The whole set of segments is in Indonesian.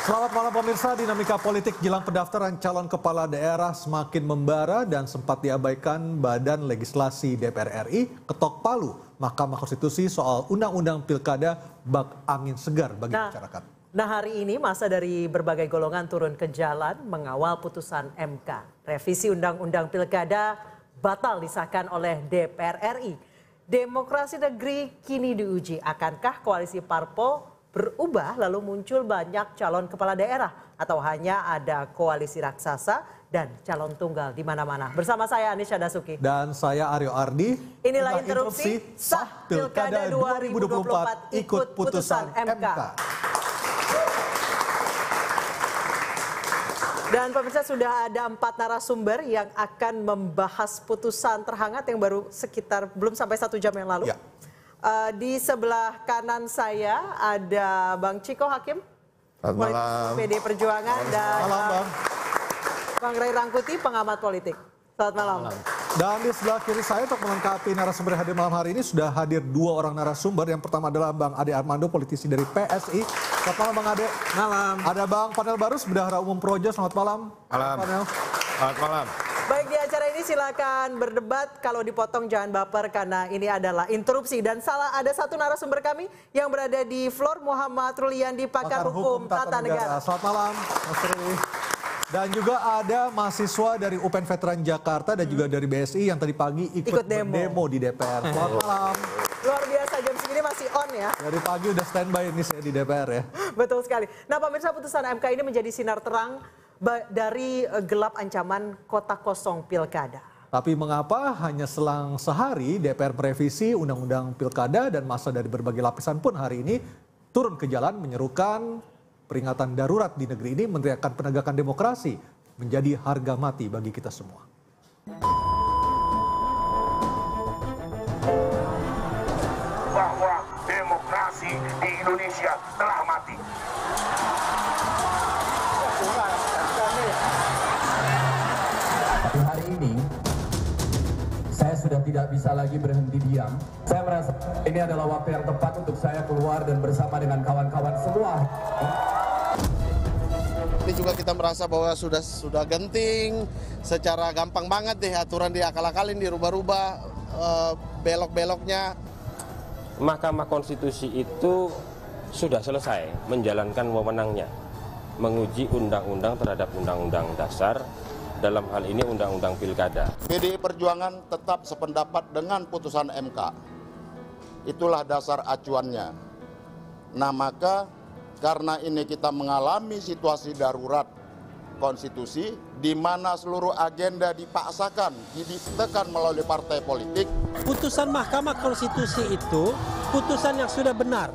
Selamat malam pemirsa, dinamika politik jelang pendaftaran calon kepala daerah semakin membara dan sempat diabaikan Badan Legislasi DPR RI ketok palu Mahkamah Konstitusi soal Undang-Undang Pilkada bak angin segar bagi masyarakat. Nah hari ini masa dari berbagai golongan turun ke jalan mengawal putusan MK. Revisi Undang-Undang Pilkada batal disahkan oleh DPR RI. Demokrasi negeri kini diuji. Akankah koalisi parpol berubah lalu muncul banyak calon kepala daerah atau hanya ada koalisi raksasa dan calon tunggal di mana-mana? Bersama saya Anisha Dasuki dan saya Aryo Ardi. Inilah interupsi sah Pilkada 2024 ikut putusan MK. Dan pemirsa, sudah ada 4 narasumber yang akan membahas putusan terhangat yang baru sekitar belum sampai 1 jam yang lalu. Ya. Di sebelah kanan saya ada Bang Ciko Hakim, PD Perjuangan, dan Bang Ray Rangkuti, pengamat politik. Selamat malam. Dan di sebelah kiri saya untuk melengkapi narasumber yang hadir malam hari ini sudah hadir 2 orang narasumber. Yang pertama adalah Bang Ade Armando, politisi dari PSI. Selamat malam Bang Ade. Malam. Ada Bang Panel Barus, Bendahara Umum Projo. Selamat malam. Malam. Panel. Selamat malam. Baik, di acara ini silakan berdebat, kalau dipotong jangan baper karena ini adalah interupsi. Dan ada satu narasumber kami yang berada di floor, Muhammad Ruliandi, pakar hukum tata negara. Selamat malam Mas Ruli. Dan juga ada mahasiswa dari UPN Veteran Jakarta dan juga dari BSI yang tadi pagi ikut demo di DPR. Selamat malam. Luar biasa, jam segini masih on ya. Dari pagi udah standby ini saya di DPR ya. Betul sekali. Nah pemirsa, putusan MK ini menjadi sinar terang dari gelap ancaman kota kosong pilkada. Tapi mengapa hanya selang sehari DPR merevisi Undang-Undang Pilkada dan massa dari berbagai lapisan pun hari ini turun ke jalan menyerukan peringatan darurat di negeri ini, meneriakkan penegakan demokrasi menjadi harga mati bagi kita semua. Bahwa demokrasi di Indonesia telah mati. Hari ini saya sudah tidak bisa lagi berhenti diam. Saya merasa ini adalah waktu yang tepat untuk saya keluar dan bersama dengan kawan-kawan semua. Ini juga kita merasa bahwa sudah genting, secara gampang banget deh aturan diakal-akalin, dirubah-rubah, belok-beloknya. Mahkamah Konstitusi itu sudah selesai menjalankan wewenangnya, menguji undang-undang terhadap undang-undang dasar, dalam hal ini undang-undang pilkada. PDI Perjuangan tetap sependapat dengan putusan MK. Itulah dasar acuannya. Nah maka karena ini kita mengalami situasi darurat konstitusi di mana seluruh agenda dipaksakan, ditekan melalui partai politik. Putusan Mahkamah Konstitusi itu putusan yang sudah benar,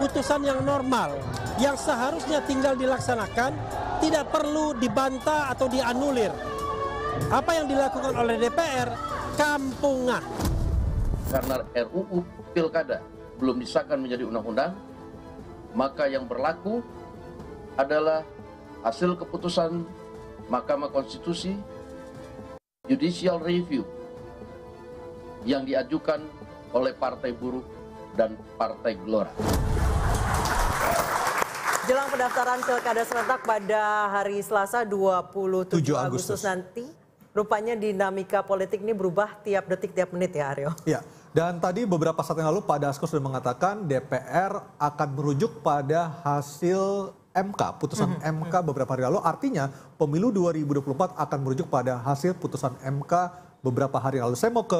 putusan yang normal, yang seharusnya tinggal dilaksanakan, tidak perlu dibantah atau dianulir. Apa yang dilakukan oleh DPR, kampungan. Karena RUU Pilkada belum disahkan menjadi undang-undang, maka yang berlaku adalah hasil keputusan Mahkamah Konstitusi Judicial Review yang diajukan oleh Partai Buruh dan Partai Gelora. Jelang pendaftaran pilkada serentak pada hari Selasa 27 Agustus nanti, rupanya dinamika politik ini berubah tiap detik, tiap menit ya Aryo. Ya, dan tadi beberapa saat yang lalu Pak Dasko sudah mengatakan DPR akan merujuk pada hasil MK, putusan MK beberapa hari lalu. Artinya pemilu 2024 akan merujuk pada hasil putusan MK beberapa hari lalu. Saya mau ke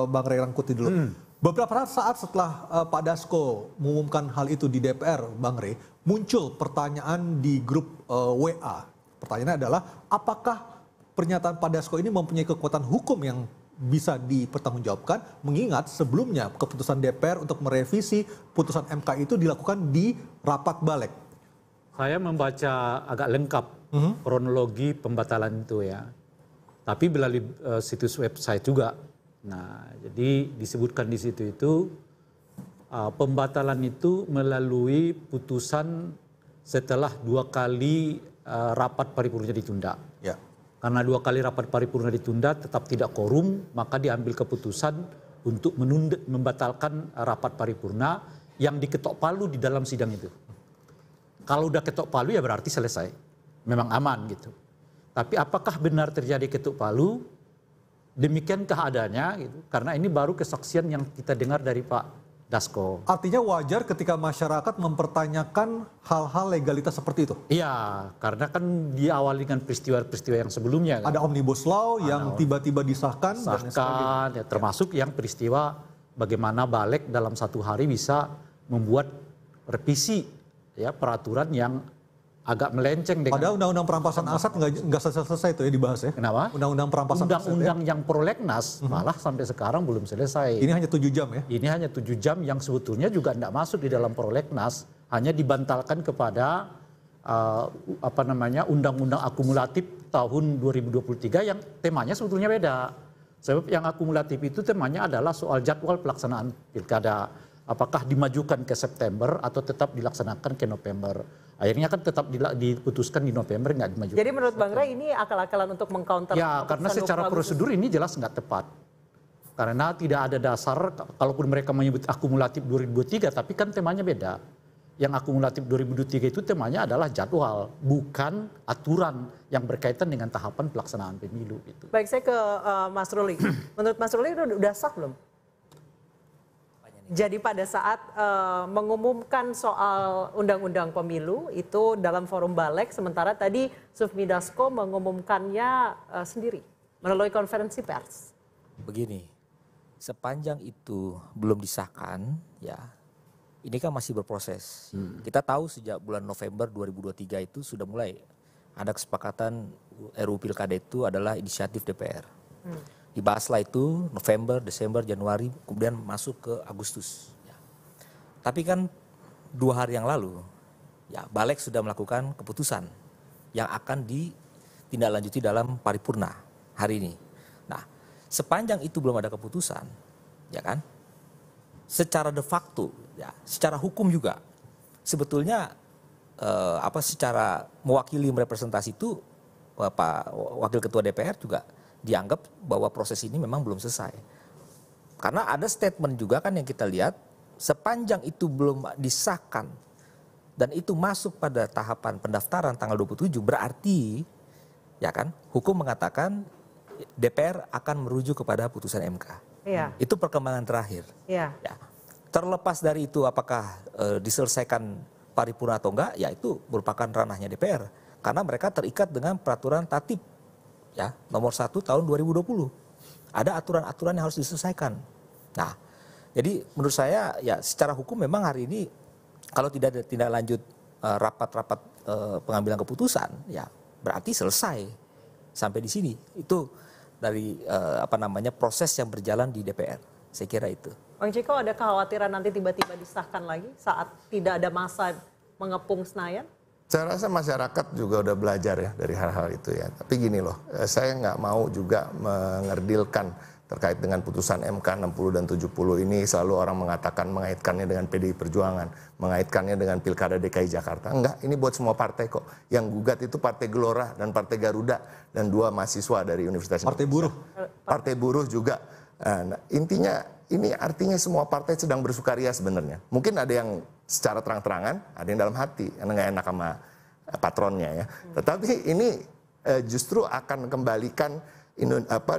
Bang Ray Rangkuti dulu. Beberapa saat setelah Pak Dasko mengumumkan hal itu di DPR, Bang Ray, muncul pertanyaan di grup WA. Pertanyaannya adalah apakah pernyataan Pak Dasko ini mempunyai kekuatan hukum yang bisa dipertanggungjawabkan, mengingat sebelumnya keputusan DPR untuk merevisi putusan MK itu dilakukan di rapat balik. Saya membaca agak lengkap kronologi pembatalan itu ya. Tapi melalui situs website juga. Nah, jadi disebutkan di situ itu pembatalan itu melalui putusan setelah 2 kali rapat paripurna ditunda. Ya. Karena 2 kali rapat paripurna ditunda tetap tidak quorum, maka diambil keputusan untuk membatalkan rapat paripurna yang diketok palu di dalam sidang itu. Kalau udah ketok palu ya berarti selesai, memang aman gitu. Tapi apakah benar terjadi ketok palu? Demikian keadaannya gitu. Karena ini baru kesaksian yang kita dengar dari Pak Dasko. Artinya wajar ketika masyarakat mempertanyakan hal-hal legalitas seperti itu? Iya, karena kan diawali dengan peristiwa-peristiwa yang sebelumnya. Kan? Ada Omnibus Law yang tiba-tiba disahkan. Ya, termasuk yang peristiwa bagaimana Balik dalam 1 hari bisa membuat revisi ya peraturan yang agak melenceng dengan. Padahal undang-undang perampasan aset nggak selesai itu ya dibahas ya? Kenapa? Undang-undang perampasan aset. Undang-undang yang prolegnas malah sampai sekarang belum selesai. Ini hanya 7 jam ya? Ini hanya 7 jam yang sebetulnya juga tidak masuk di dalam prolegnas, hanya dibantalkan kepada undang-undang akumulatif tahun 2023 yang temanya sebetulnya beda. Sebab yang akumulatif itu temanya adalah soal jadwal pelaksanaan pilkada. Apakah dimajukan ke September atau tetap dilaksanakan ke November. Akhirnya kan tetap diputuskan di November, nggak dimajukan. Jadi menurut Bang Ray ini akal-akalan untuk mengcounter. Ya, karena secara prosedur ini jelas nggak tepat. Karena tidak ada dasar, kalaupun mereka menyebut akumulatif 2023, tapi kan temanya beda. Yang akumulatif 2023 itu temanya adalah jadwal, bukan aturan yang berkaitan dengan tahapan pelaksanaan pemilu. Gitu. Baik, saya ke Mas Ruli. Menurut Mas Ruli udah sah belum? Jadi pada saat mengumumkan soal undang-undang pemilu itu dalam forum Balik, sementara tadi Sufmi Dasko mengumumkannya sendiri melalui konferensi pers. Begini, sepanjang itu belum disahkan, ya ini kan masih berproses. Kita tahu sejak bulan November 2023 itu sudah mulai ada kesepakatan RUU Pilkada itu adalah inisiatif DPR. Dibahaslah itu November, Desember, Januari, kemudian masuk ke Agustus. Ya. Tapi kan 2 hari yang lalu, ya Balik sudah melakukan keputusan yang akan ditindaklanjuti dalam paripurna hari ini. Nah, sepanjang itu belum ada keputusan, ya kan? Secara de facto, ya, secara hukum juga, sebetulnya secara mewakili merepresentasi itu, Pak Wakil Ketua DPR juga dianggap bahwa proses ini memang belum selesai. Karena ada statement juga kan yang kita lihat, sepanjang itu belum disahkan dan itu masuk pada tahapan pendaftaran tanggal 27, berarti ya kan hukum mengatakan DPR akan merujuk kepada putusan MK. Iya. Itu perkembangan terakhir. Iya. Ya. Terlepas dari itu apakah diselesaikan paripurna atau enggak, ya itu merupakan ranahnya DPR. Karena mereka terikat dengan peraturan tatib. Ya, nomor 1 tahun 2020. Ada aturan-aturan yang harus diselesaikan. Nah, jadi menurut saya ya secara hukum memang hari ini kalau tidak ada tindak lanjut rapat-rapat pengambilan keputusan, ya berarti selesai sampai di sini. Itu dari proses yang berjalan di DPR. Saya kira itu. Bang Ciko, ada kekhawatiran nanti tiba-tiba disahkan lagi saat tidak ada masa mengepung Senayan? Saya rasa masyarakat juga udah belajar ya dari hal-hal itu ya. Tapi gini loh, saya nggak mau juga mengerdilkan terkait dengan putusan MK 60 dan 70 ini. Selalu orang mengatakan mengaitkannya dengan PDI Perjuangan, mengaitkannya dengan Pilkada DKI Jakarta. Enggak, ini buat semua partai kok. Yang gugat itu Partai Gelora dan Partai Garuda dan 2 mahasiswa dari Universitas Partai Buruh. Partai Buruh juga. Nah, intinya ini artinya semua partai sedang bersukaria sebenarnya. Mungkin ada yang secara terang-terangan, ada yang dalam hati, karena nggak enak sama patronnya ya. Tetapi ini justru akan kembalikan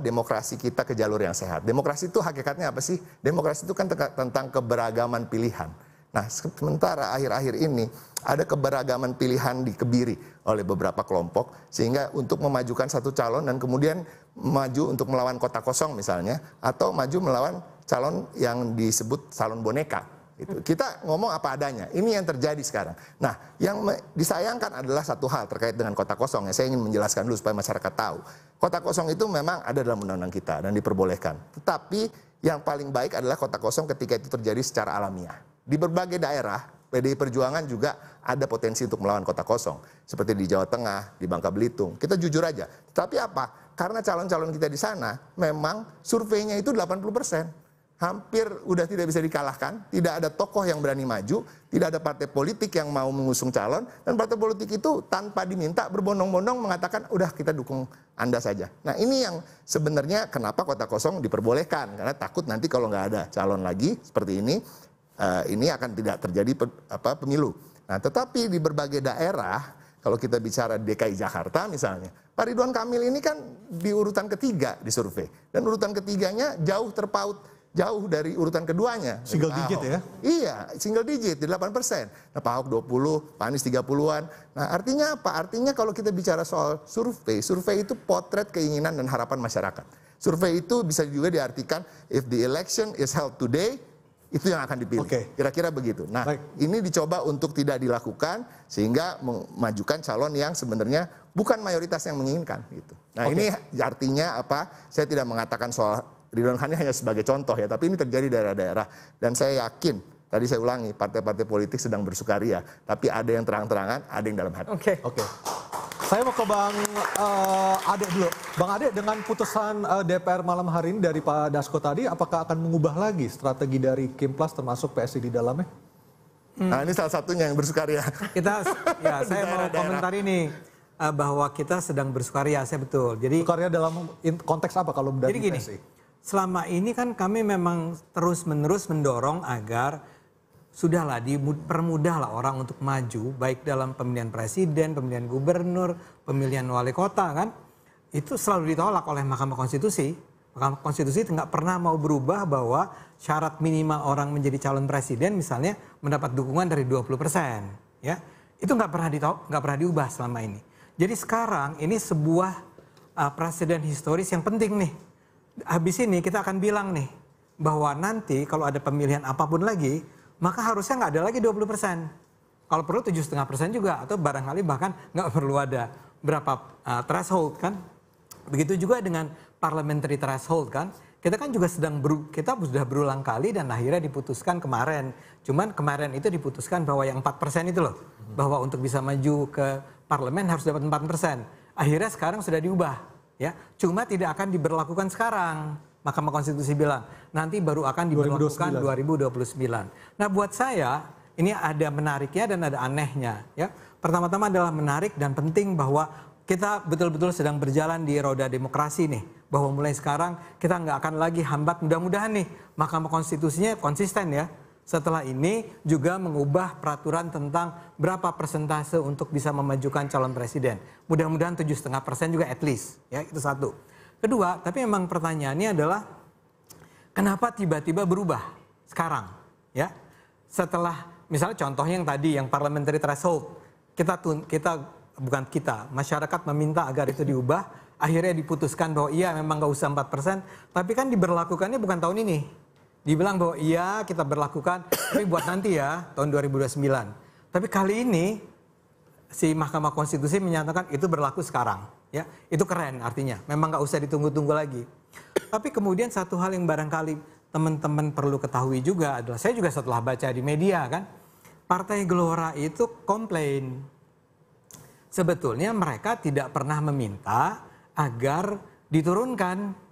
demokrasi kita ke jalur yang sehat. Demokrasi itu hakikatnya apa sih? Demokrasi itu kan tentang keberagaman pilihan. Nah, sementara akhir-akhir ini ada keberagaman pilihan dikebiri oleh beberapa kelompok, sehingga untuk memajukan satu calon dan kemudian maju untuk melawan kota kosong misalnya, atau maju melawan calon yang disebut calon boneka. Kita ngomong apa adanya, ini yang terjadi sekarang. Nah, yang disayangkan adalah satu hal terkait dengan kota kosong, ya saya ingin menjelaskan dulu supaya masyarakat tahu. Kota kosong itu memang ada dalam undang-undang kita dan diperbolehkan. Tetapi yang paling baik adalah kota kosong ketika itu terjadi secara alamiah. Di berbagai daerah, PDI Perjuangan juga ada potensi untuk melawan kota kosong. Seperti di Jawa Tengah, di Bangka Belitung. Kita jujur aja. Tapi apa? Karena calon-calon kita di sana memang surveinya itu 80%. Hampir udah tidak bisa dikalahkan, tidak ada tokoh yang berani maju, tidak ada partai politik yang mau mengusung calon, dan partai politik itu tanpa diminta berbondong-bondong mengatakan udah kita dukung Anda saja. Nah ini yang sebenarnya kenapa kota kosong diperbolehkan, karena takut nanti kalau nggak ada calon lagi seperti ini akan tidak terjadi pemilu. Nah tetapi di berbagai daerah, kalau kita bicara DKI Jakarta misalnya, Pak Ridwan Kamil ini kan di urutan ketiga di survei, dan urutan ketiganya jauh terpaut, jauh dari urutan keduanya. Single digit ya? Iya, single digit di 8%. Nah, Pak Ahok 20, Pak Anies 30-an. Nah, artinya apa? Artinya kalau kita bicara soal survei, survei itu potret keinginan dan harapan masyarakat. Survei itu bisa juga diartikan if the election is held today, itu yang akan dipilih. Kira-kira begitu. Nah, ini dicoba untuk tidak dilakukan sehingga memajukan calon yang sebenarnya bukan mayoritas yang menginginkan gitu. Nah, ini artinya apa? Saya tidak mengatakan soal Ridwan Kamil hanya sebagai contoh ya, tapi ini terjadi di daerah-daerah. Dan saya yakin, tadi saya ulangi, partai-partai politik sedang bersukaria. Tapi ada yang terang-terangan, ada yang dalam hati. Oke. Saya mau ke Bang Ade dulu. Bang Ade, dengan putusan DPR malam hari ini dari Pak Dasko tadi, apakah akan mengubah lagi strategi dari Kimplas termasuk PSI di dalamnya? Nah ini salah satunya yang bersukaria. Saya mau komentar ini. Bahwa kita sedang bersukaria, saya betul. Jadi bersukaria dalam konteks apa kalau dari PSI? Selama ini kan kami memang terus-menerus mendorong agar sudahlah dipermudahlah orang untuk maju, baik dalam pemilihan presiden, pemilihan gubernur, pemilihan wali kota kan. Itu selalu ditolak oleh Mahkamah Konstitusi. Mahkamah Konstitusi nggak pernah mau berubah bahwa syarat minimal orang menjadi calon presiden misalnya mendapat dukungan dari 20%. Ya, itu nggak pernah diubah selama ini. Jadi sekarang ini sebuah presiden historis yang penting nih. Habis ini kita akan bilang nih bahwa nanti kalau ada pemilihan apapun lagi, maka harusnya nggak ada lagi 20%. Kalau perlu 7,5% juga, atau barangkali bahkan nggak perlu ada berapa threshold kan. Begitu juga dengan parliamentary threshold kan. Kita kan juga kita sudah berulang kali dan akhirnya diputuskan kemarin. Cuman kemarin itu diputuskan bahwa yang 4% itu loh, bahwa untuk bisa maju ke parlemen harus dapat 4%. Akhirnya sekarang sudah diubah. Ya, cuma tidak akan diberlakukan sekarang. Mahkamah Konstitusi bilang nanti baru akan diberlakukan 2029. Nah, buat saya ini ada menariknya dan ada anehnya. Ya, pertama-tama adalah menarik dan penting bahwa kita betul-betul sedang berjalan di roda demokrasi nih. Bahwa mulai sekarang kita nggak akan lagi hambat, mudah-mudahan nih Mahkamah Konstitusinya konsisten ya. Setelah ini juga mengubah peraturan tentang berapa persentase untuk bisa memajukan calon presiden. Mudah-mudahan 7,5% juga at least. Ya, itu satu. Kedua, tapi memang pertanyaannya adalah kenapa tiba-tiba berubah sekarang? Ya, setelah misalnya contohnya yang tadi yang parliamentary threshold, masyarakat meminta agar itu diubah, akhirnya diputuskan bahwa iya memang nggak usah 4%, tapi kan diberlakukannya bukan tahun ini. Dibilang bahwa iya kita berlakukan, tapi buat nanti ya, tahun 2029. Tapi kali ini, si Mahkamah Konstitusi menyatakan itu berlaku sekarang. Ya, itu keren artinya, memang nggak usah ditunggu-tunggu lagi. Tapi kemudian satu hal yang barangkali teman-teman perlu ketahui juga adalah, saya juga setelah baca di media kan, Partai Gelora itu komplain. Sebetulnya mereka tidak pernah meminta agar diturunkan.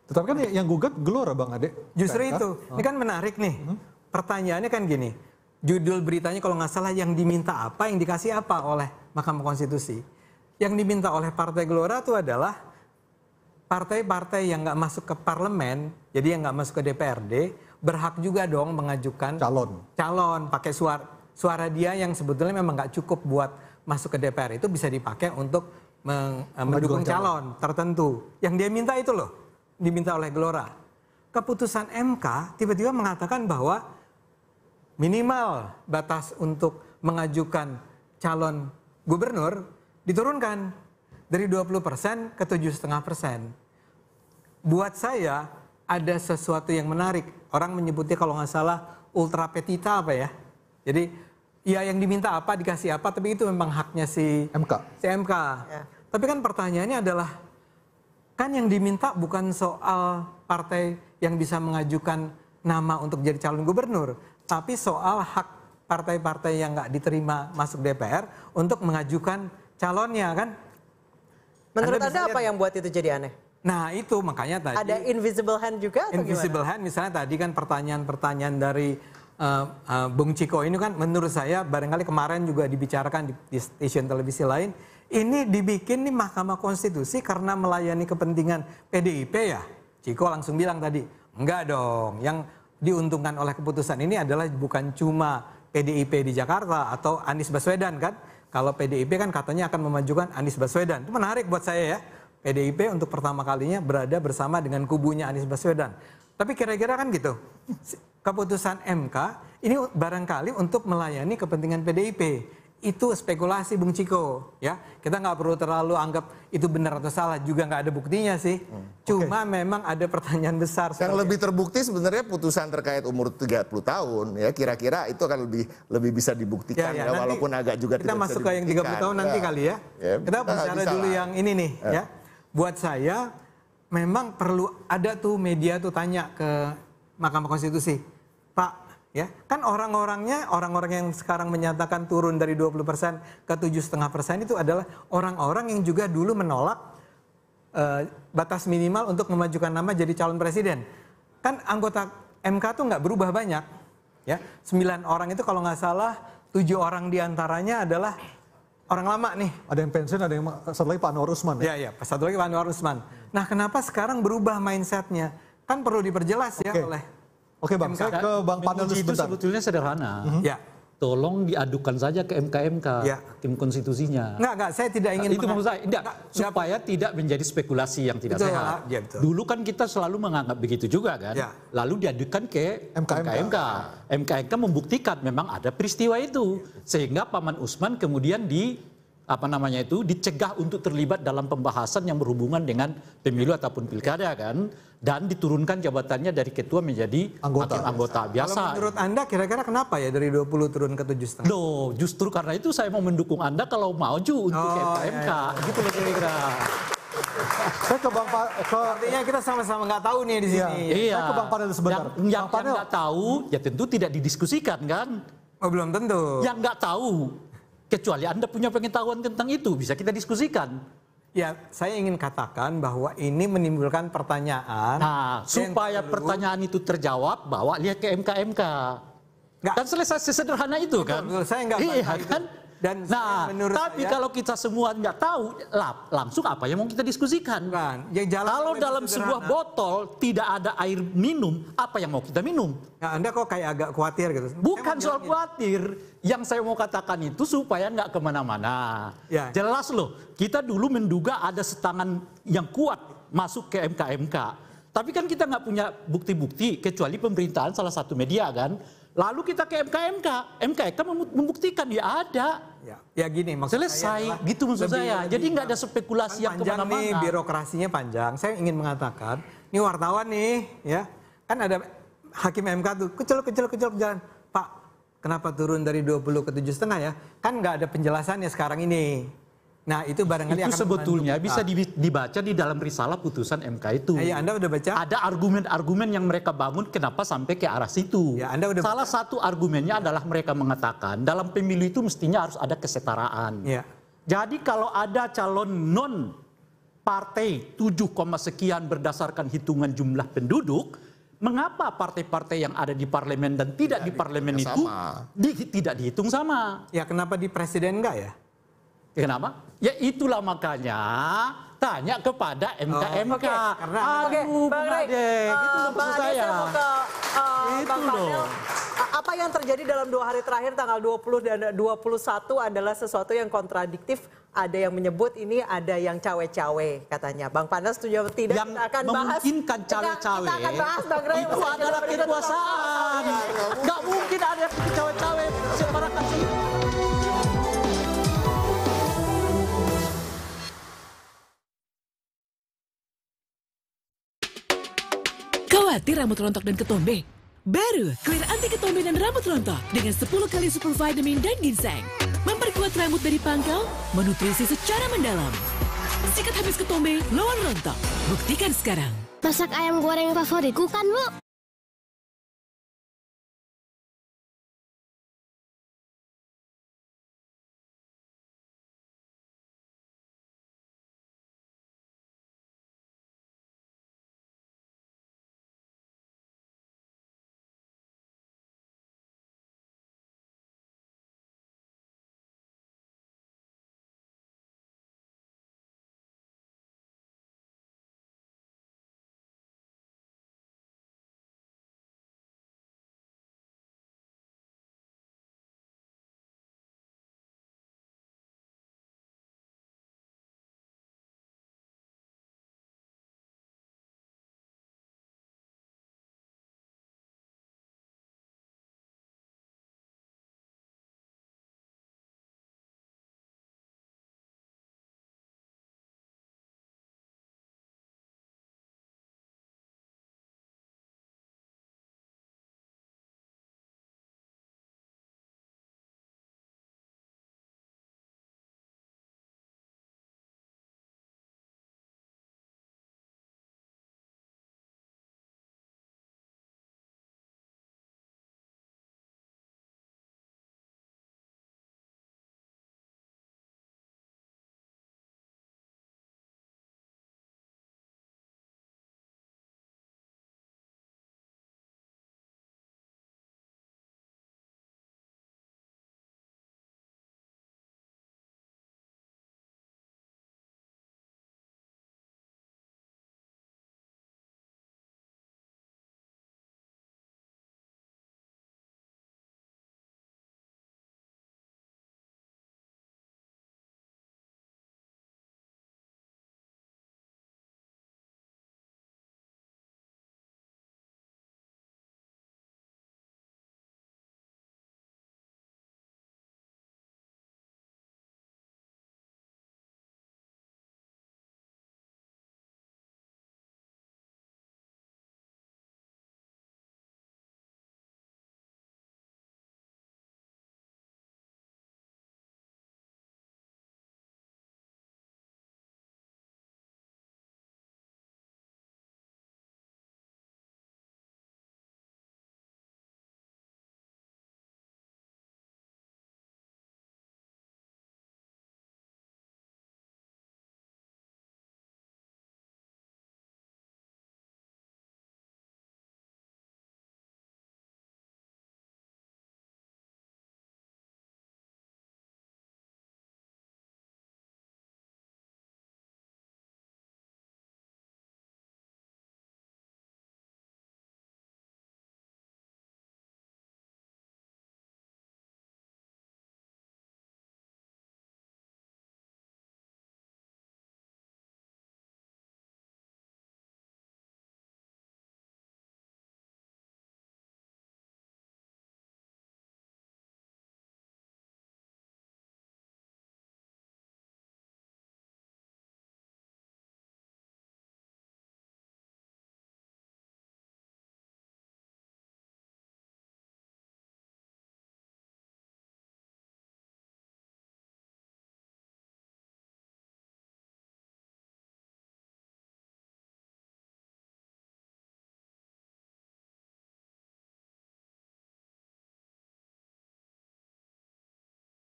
Tetapi kan yang gugat Gelora Bang Ade. Justru itu, ini kan menarik nih. Pertanyaannya kan gini, judul beritanya kalau nggak salah yang diminta apa, yang dikasih apa oleh Mahkamah Konstitusi. Yang diminta oleh Partai Gelora itu adalah partai-partai yang nggak masuk ke parlemen, jadi yang nggak masuk ke DPRD, berhak juga dong mengajukan calon pakai suara dia yang sebetulnya memang nggak cukup buat masuk ke DPR, itu bisa dipakai untuk mendukung calon tertentu. Yang dia minta itu loh. Diminta oleh Gelora. Keputusan MK tiba-tiba mengatakan bahwa minimal batas untuk mengajukan calon gubernur diturunkan dari 20% ke 7,5%. Buat saya ada sesuatu yang menarik. Orang menyebutnya kalau nggak salah ultra petita apa ya. Jadi ya yang diminta apa dikasih apa, tapi itu memang haknya si MK. Ya. Tapi kan pertanyaannya adalah kan yang diminta bukan soal partai yang bisa mengajukan nama untuk jadi calon gubernur, tapi soal hak partai-partai yang nggak diterima masuk DPR untuk mengajukan calonnya kan. Menurut Anda apa yang buat itu jadi aneh? Nah itu makanya tadi. Ada invisible hand juga atau invisible gimana? hand misalnya tadi kan pertanyaan-pertanyaan dari Bung Ciko ini kan menurut saya barangkali kemarin juga dibicarakan di stasiun televisi lain. Ini dibikin nih Mahkamah Konstitusi karena melayani kepentingan PDIP ya. Ciko langsung bilang tadi, enggak dong. Yang diuntungkan oleh keputusan ini adalah bukan cuma PDIP di Jakarta atau Anies Baswedan kan. Kalau PDIP kan katanya akan memajukan Anies Baswedan. Itu menarik buat saya ya. PDIP untuk pertama kalinya berada bersama dengan kubunya Anies Baswedan. Tapi kira-kira kan gitu. Keputusan MK ini barangkali untuk melayani kepentingan PDIP. Itu spekulasi Bung Ciko ya. Kita nggak perlu terlalu anggap itu benar atau salah, juga nggak ada buktinya sih. Cuma memang ada pertanyaan besar. Yang lebih terbukti sebenarnya putusan terkait umur 30 tahun ya, kira-kira itu akan lebih bisa dibuktikan ya, walaupun agak juga kita masuk ke yang 30 tahun nanti kali ya. Kita bicara dulu yang ini nih ya. Buat saya memang perlu ada tuh media tuh tanya ke Mahkamah Konstitusi, Pak, ya kan orang yang sekarang menyatakan turun dari 20% ke 7,5% itu adalah orang-orang yang juga dulu menolak batas minimal untuk memajukan nama jadi calon presiden. Kan anggota MK tuh nggak berubah banyak, ya 9 orang itu kalau nggak salah 7 orang diantaranya adalah orang lama nih. Ada yang pensiun, ada yang satu lagi Pak Anwar Usman. Iya, satu lagi Pak Anwar Usman. Nah kenapa sekarang berubah mindsetnya? Kan perlu diperjelas ya oleh. Oke Bang, saya ke Bang Panel itu sebetulnya sederhana. Ya. Tolong diadukan saja ke MK, tim konstitusinya. Enggak, saya tidak ingin. Itu maksud saya, supaya tidak menjadi spekulasi yang tidak sehat. Ya, betul. Dulu kan kita selalu menganggap begitu juga kan. Ya. Lalu diadukan ke MK. MK membuktikan memang ada peristiwa itu. Sehingga Paman Usman kemudian dicegah untuk terlibat dalam pembahasan yang berhubungan dengan pemilu ataupun pilkada kan, dan diturunkan jabatannya dari ketua menjadi anggota biasa. Kalau menurut Anda kira-kira kenapa ya dari 20 turun ke 7,5? Loh, justru karena itu saya mau mendukung Anda kalau maju untuk MK. Gitu loh kira-kira. Saya ke Bang artinya kita sama-sama nggak tahu nih di sini. Iya. Saya ke Bang Panel sebentar. Yang nggak tahu ya tentu tidak didiskusikan kan. Oh, belum tentu. Yang nggak tahu, kecuali Anda punya pengetahuan tentang itu, bisa kita diskusikan. Ya, saya ingin katakan bahwa ini menimbulkan pertanyaan. Nah, supaya pertanyaan itu terjawab, bawa lihat ke MK. Kan selesai sesederhana itu kan? Betul, saya nggak iya kan? Dan tapi kalau kita semua nggak tahu, langsung apa yang mau kita diskusikan? Kalau dalam sebuah botol tidak ada air minum, apa yang mau kita minum? Nah, Anda kok kayak agak khawatir gitu? Bukan soal khawatir. Yang saya mau katakan itu supaya nggak kemana-mana. Ya. Jelas loh, kita dulu menduga ada setangan yang kuat masuk ke MK. Tapi kan kita nggak punya bukti-bukti, kecuali pemberitaan salah satu media kan. Lalu kita ke MK membuktikan ya ada. Ya gini maksud selesai, saya gitu maksud saya. Jadi nggak ada spekulasi yang kemana-mana. Nih, birokrasinya panjang. Saya ingin mengatakan, ini wartawan nih, ya kan ada hakim MK tuh kecil jalan. Pak, kenapa turun dari 20 ke 7,5 ya? Kan nggak ada penjelasannya sekarang ini. Nah itu barangkali itu sebetulnya bisa dibaca di dalam risalah putusan MK itu. Ya, Anda udah baca? Ada argumen-argumen yang mereka bangun kenapa sampai ke arah situ. Ya, Anda udah Salah satu argumennya adalah mereka mengatakan dalam pemilu itu mestinya harus ada kesetaraan. Ya. Jadi kalau ada calon non partai 7, sekian berdasarkan hitungan jumlah penduduk, mengapa partai-partai yang ada di parlemen dan tidak di parlemen itu tidak dihitung sama? Ya kenapa di presiden enggak ya? Kenapa? Ya itulah makanya tanya kepada MK. Bang Rey, itu maksud saya. Bang Panel, apa yang terjadi dalam 2 hari terakhir tanggal 20 dan 21 adalah sesuatu yang kontradiktif. Ada yang menyebut ini ada yang cawe-cawe katanya. Bang Panel setuju atau tidak? Yang kita akan bahas. Memungkinkan cawe-cawe kita akan bahas, Bang Rey, itu adalah kekuasaan. Nggak mungkin ada yang cawe-cawe separakan sih. Khawatir rambut rontok dan ketombe? Baru Clear Anti Ketombe dan Rambut Rontok dengan 10 kali super vitamin dan ginseng. Memperkuat rambut dari pangkal, menutrisi secara mendalam. Sikat habis ketombe lawan rontok. Buktikan sekarang. Masak ayam goreng favoritku kan, Bu?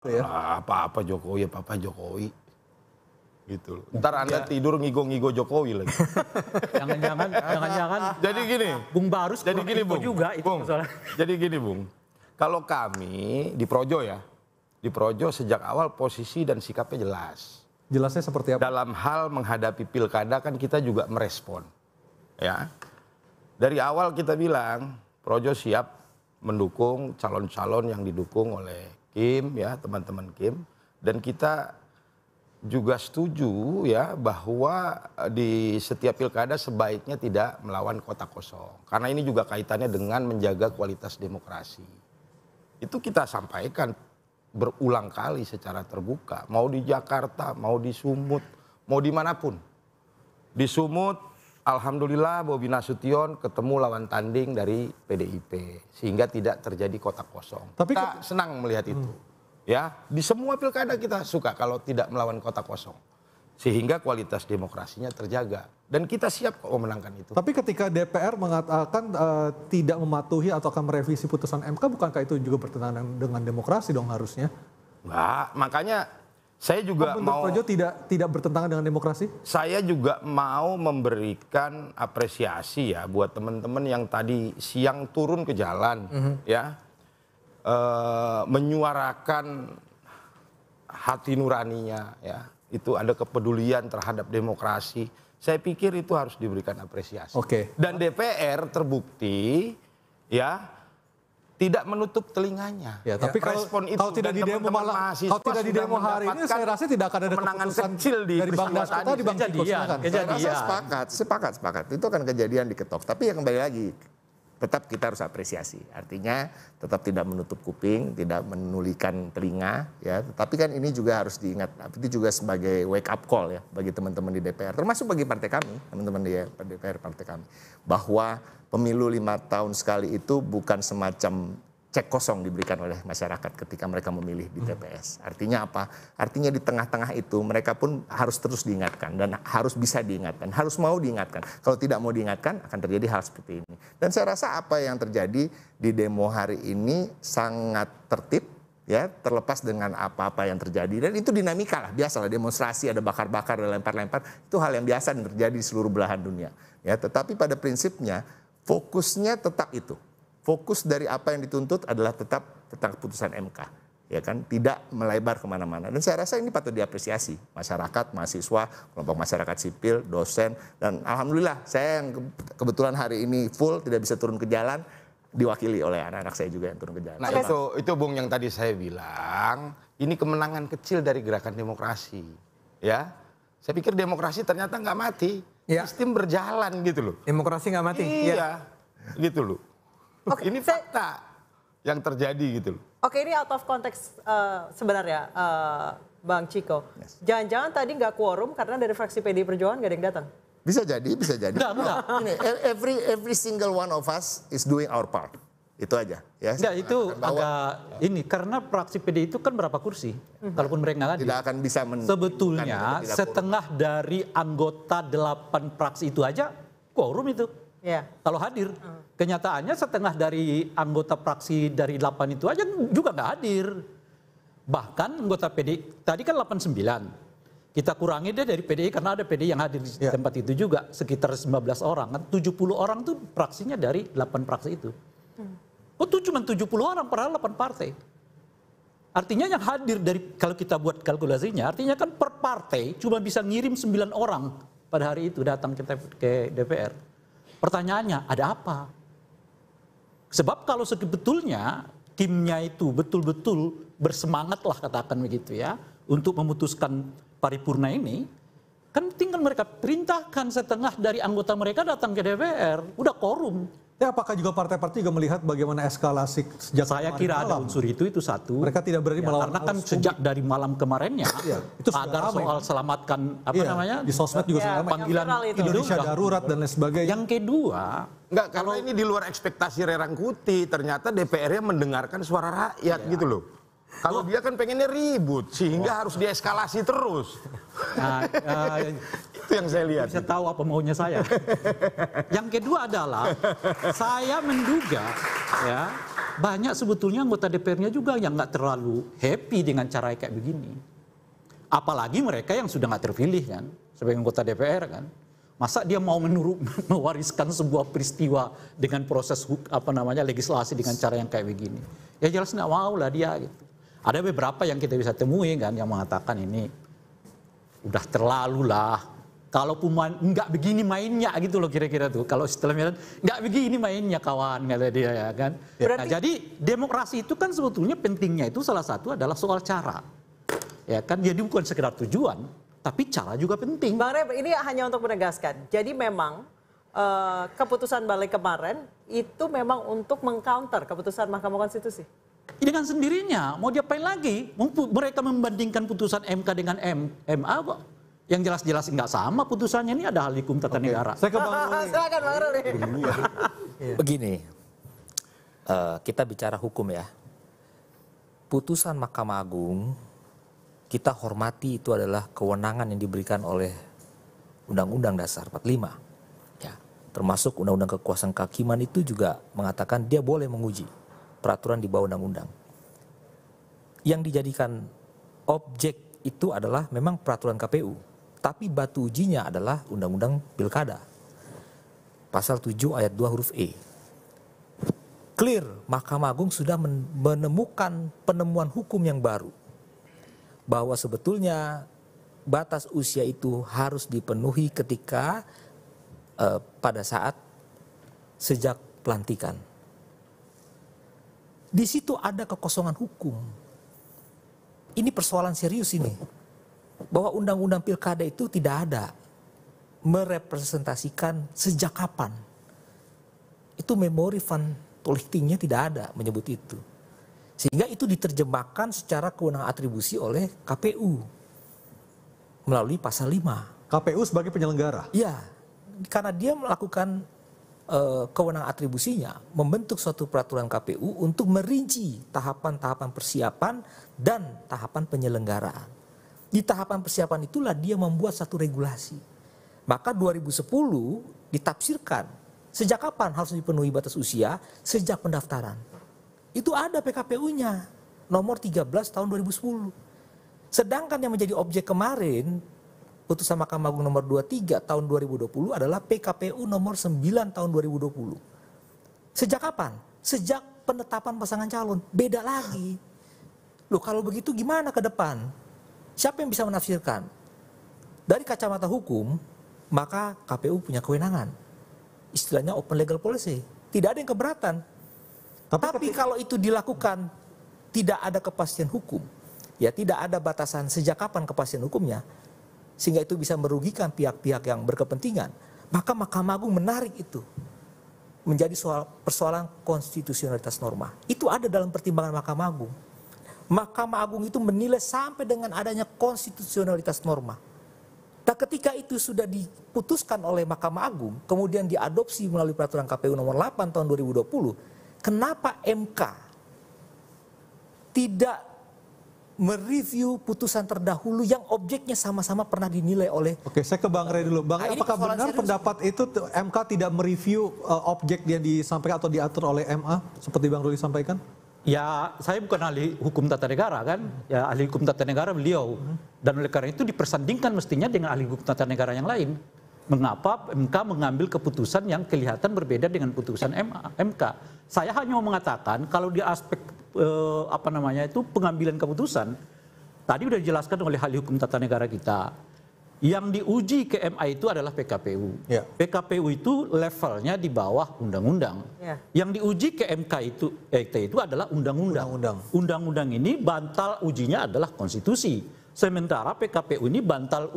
Apa-apa Jokowi, apa-apa Jokowi. Gitu loh. Ntar Anda tidur ngigo-ngigo Jokowi lagi. Jangan-jangan. Jadi gini. Bung Barus jadi gini Bung. Juga itu Bung. Jadi gini Bung. Kalau kami di Projo ya. Di Projo sejak awal posisi dan sikapnya jelas. Jelasnya seperti apa? Dalam hal menghadapi pilkada kan kita juga merespon. Ya. Dari awal kita bilang Projo siap mendukung calon-calon yang didukung oleh Kim ya, teman-teman Kim, dan kita juga setuju ya bahwa di setiap pilkada sebaiknya tidak melawan kota kosong. Karena ini juga kaitannya dengan menjaga kualitas demokrasi. Itu kita sampaikan berulang kali secara terbuka, mau di Jakarta, mau di Sumut, mau dimanapun. Di Sumut, alhamdulillah Bobi Nasution ketemu lawan tanding dari PDIP sehingga tidak terjadi kota kosong. Tapi kita senang melihat itu. Ya, di semua pilkada kita suka kalau tidak melawan kota kosong. Sehingga kualitas demokrasinya terjaga. Dan kita siap kok memenangkan itu. Tapi ketika DPR mengatakan tidak mematuhi atau akan merevisi putusan MK, bukankah itu juga bertentangan dengan demokrasi dong harusnya? Enggak, makanya saya juga mau... Projo tidak bertentangan dengan demokrasi? Saya juga mau memberikan apresiasi ya buat teman-teman yang tadi siang turun ke jalan, ya, menyuarakan hati nuraninya, ya, itu ada kepedulian terhadap demokrasi. Saya pikir itu harus diberikan apresiasi. Dan DPR terbukti, ya, tidak menutup telinganya. Ya, tapi kalau tidak di demo hari ini, saya rasa tidak akan ada keputusan kecil dari Bang Dasko tadi, Bang Ciko, silakan. Sepakat, itu kan kejadian diketok. Tapi yang kembali lagi, tetap kita harus apresiasi. Artinya tetap tidak menutup kuping, tidak menulikan telinga, ya. Tapi kan ini juga harus diingat, itu juga sebagai wake up call ya bagi teman-teman di DPR, termasuk bagi partai kami, teman-teman di DPR partai kami, bahwa pemilu 5 tahun sekali itu bukan semacam cek kosong diberikan oleh masyarakat ketika mereka memilih di TPS. Artinya apa? Artinya di tengah-tengah itu mereka pun harus terus diingatkan dan harus bisa diingatkan, harus mau diingatkan. Kalau tidak mau diingatkan akan terjadi hal seperti ini. Dan saya rasa apa yang terjadi di demo hari ini sangat tertib, ya, terlepas dengan apa-apa yang terjadi. Dan itu dinamika lah, biasalah demonstrasi, ada bakar-bakar, ada lempar-lempar, itu hal yang biasa dan terjadi di seluruh belahan dunia. Ya, tetapi pada prinsipnya fokusnya tetap itu. Fokus dari apa yang dituntut adalah tetap tentang keputusan MK, ya kan, tidak melebar kemana-mana. Dan saya rasa ini patut diapresiasi masyarakat, mahasiswa, kelompok masyarakat sipil, dosen, dan alhamdulillah saya yang kebetulan hari ini full tidak bisa turun ke jalan, diwakili oleh anak-anak saya juga yang turun ke jalan. Nah itu Bung yang tadi saya bilang, ini kemenangan kecil dari gerakan demokrasi, ya. Saya pikir demokrasi ternyata nggak mati, sistem berjalan gitu loh. Demokrasi nggak mati? Iya, gitu loh. Ini fakta yang terjadi gitu loh. Oke, ini out of context sebenarnya, Bang Ciko. Jangan-jangan tadi nggak quorum karena dari fraksi PDI Perjuangan nggak ada yang datang? Bisa jadi, bisa jadi. Enggak. Ini, every single one of us is doing our part. Itu aja. Ya, enggak, itu agak ini karena fraksi PDI itu kan berapa kursi? Kalaupun mereka nggak hadir. Tidak akan bisa sebetulnya setengah dari anggota 8 fraksi itu aja quorum itu. Yeah. Kalau hadir, kenyataannya setengah dari anggota fraksi dari 8 itu aja juga nggak hadir. Bahkan anggota PDI, tadi kan 89. Kita kurangi deh dari PDI karena ada PDI yang hadir di tempat itu juga. Sekitar 19 orang, kan 70 orang tuh fraksinya dari 8 fraksi itu. Oh tuh cuma 70 orang, padahal 8 partai. Artinya yang hadir dari, kalau kita buat kalkulasinya, artinya kan per partai cuma bisa ngirim 9 orang pada hari itu datang ke DPR. Pertanyaannya, ada apa? Sebab kalau sebetulnya timnya itu betul-betul bersemangat lah katakan begitu ya, untuk memutuskan paripurna ini, kan tinggal mereka perintahkan setengah dari anggota mereka datang ke DPR, udah quorum. Ya, apakah juga partai-partai juga melihat bagaimana eskalasi sejak saya kira ada unsur itu satu. Mereka tidak berani melawan karena kan sejak dari malam kemarinnya itu agar soal selamatkan apa namanya di sosmed juga panggilan Indonesia darurat dan lain sebagainya. Yang kedua, enggak, karena ini di luar ekspektasi Rerangkuti, ternyata DPR-nya mendengarkan suara rakyat gitu loh. Kalau dia kan pengennya ribut, sehingga harus dieskalasi terus. Nah, itu yang saya lihat. Bisa tahu apa maunya saya. Yang kedua adalah, saya menduga ya banyak sebetulnya anggota DPR-nya juga yang nggak terlalu happy dengan cara kayak begini. Apalagi mereka yang sudah nggak terpilih kan, sebagai anggota DPR kan. Masa dia mau mewariskan sebuah peristiwa dengan proses legislasi dengan cara yang kayak begini? Ya jelas nggak mau lah dia gitu. Ada beberapa yang kita bisa temui kan yang mengatakan ini udah terlalu lah. Kalaupun nggak begini mainnya gitu loh kira-kira tuh. Kalau istilahnya nggak begini mainnya kawan kata dia ya kan. Nah, jadi demokrasi itu kan sebetulnya pentingnya itu salah satu adalah soal cara. Ya kan, jadi bukan sekedar tujuan, tapi cara juga penting. Bang Rey, ini hanya untuk menegaskan. Jadi memang keputusan balik kemarin itu memang untuk mengcounter keputusan Mahkamah Konstitusi. Dengan sendirinya, mau diapain lagi? Mereka membandingkan putusan MK dengan MA kok. Yang jelas-jelas nggak sama putusannya, ini ada hal hukum tata negara. Saya ke Bang Ruli. Silakan Bang Ruli. Begini, kita bicara hukum ya. Putusan Mahkamah Agung, kita hormati itu adalah kewenangan yang diberikan oleh Undang-Undang Dasar 45. Ya, termasuk Undang-Undang Kekuasaan Kehakiman itu juga mengatakan dia boleh menguji peraturan di bawah undang-undang. Yang dijadikan objek itu adalah memang peraturan KPU, tapi batu ujinya adalah Undang-Undang Pilkada. Pasal 7 ayat 2 huruf E. Clear, Mahkamah Agung sudah menemukan penemuan hukum yang baru. Bahwa sebetulnya batas usia itu harus dipenuhi ketika pada saat sejak pelantikan. Di situ ada kekosongan hukum. Ini persoalan serius ini. Bahwa undang-undang pilkada itu tidak ada merepresentasikan sejak kapan. Itu memori van Tolchtingnya tidak ada menyebut itu. Sehingga itu diterjemahkan secara kewenangan atribusi oleh KPU melalui pasal 5. KPU sebagai penyelenggara? Iya, karena dia melakukan kewenangan atribusinya, membentuk suatu peraturan KPU untuk merinci tahapan-tahapan persiapan dan tahapan penyelenggaraan. Di tahapan persiapan itulah dia membuat satu regulasi. Maka 2010 ditafsirkan sejak kapan harus dipenuhi batas usia, sejak pendaftaran. Itu ada PKPU-nya, nomor 13 tahun 2010. Sedangkan yang menjadi objek kemarin, putusan Mahkamah Agung nomor 23 tahun 2020 adalah PKPU nomor 9 tahun 2020. Sejak kapan? Sejak penetapan pasangan calon. Beda lagi. Loh, kalau begitu gimana ke depan? Siapa yang bisa menafsirkan? Dari kacamata hukum, maka KPU punya kewenangan. Istilahnya open legal policy. Tidak ada yang keberatan. Tapi kalau itu dilakukan tidak ada kepastian hukum, ya tidak ada batasan sejak kapan kepastian hukumnya, sehingga itu bisa merugikan pihak-pihak yang berkepentingan, maka Mahkamah Agung menarik itu menjadi persoalan konstitusionalitas norma. Itu ada dalam pertimbangan Mahkamah Agung. Mahkamah Agung itu menilai sampai dengan adanya konstitusionalitas norma. Dan ketika itu sudah diputuskan oleh Mahkamah Agung, kemudian diadopsi melalui peraturan KPU nomor 8 tahun 2020, kenapa MK tidak mereview putusan terdahulu yang objeknya sama-sama pernah dinilai oleh... Oke, saya ke Bang Rey dulu. Bang, apakah benar pendapat itu MK tidak mereview objek yang disampaikan atau diatur oleh MA seperti Bang Ruli sampaikan? Ya, saya bukan ahli hukum tata negara kan, ya ahli hukum tata negara beliau. Dan oleh karena itu dipersandingkan mestinya dengan ahli hukum tata negara yang lain. Mengapa MK mengambil keputusan yang kelihatan berbeda dengan putusan MK? Saya hanya mau mengatakan kalau di aspek pengambilan keputusan, tadi sudah dijelaskan oleh ahli hukum tata negara kita. Yang diuji ke MA itu adalah PKPU. Ya. PKPU itu levelnya di bawah undang-undang. Ya. Yang diuji ke MK itu adalah undang-undang. Undang-undang ini bantal ujinya adalah konstitusi. Sementara PKPU ini bantal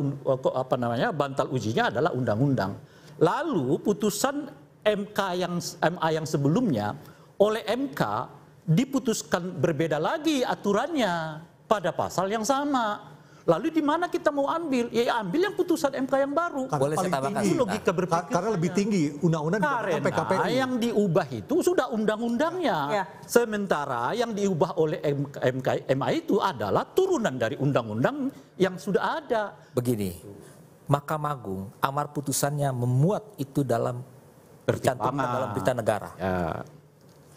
ujinya adalah undang-undang. Lalu putusan MA yang sebelumnya oleh MK diputuskan berbeda lagi aturannya pada pasal yang sama. Lalu di mana kita mau ambil? Ya ambil yang putusan MK yang baru. Boleh saya tambahkan? Logika berpikir. Karena lebih tinggi undang-undang dibandingkan PKPU. Karena yang diubah itu sudah undang-undangnya. Ya. Sementara yang diubah oleh MA itu adalah turunan dari undang-undang yang sudah ada. Begini, Mahkamah Agung amar putusannya memuat itu dalam tercantumkan dalam berita negara. Ya.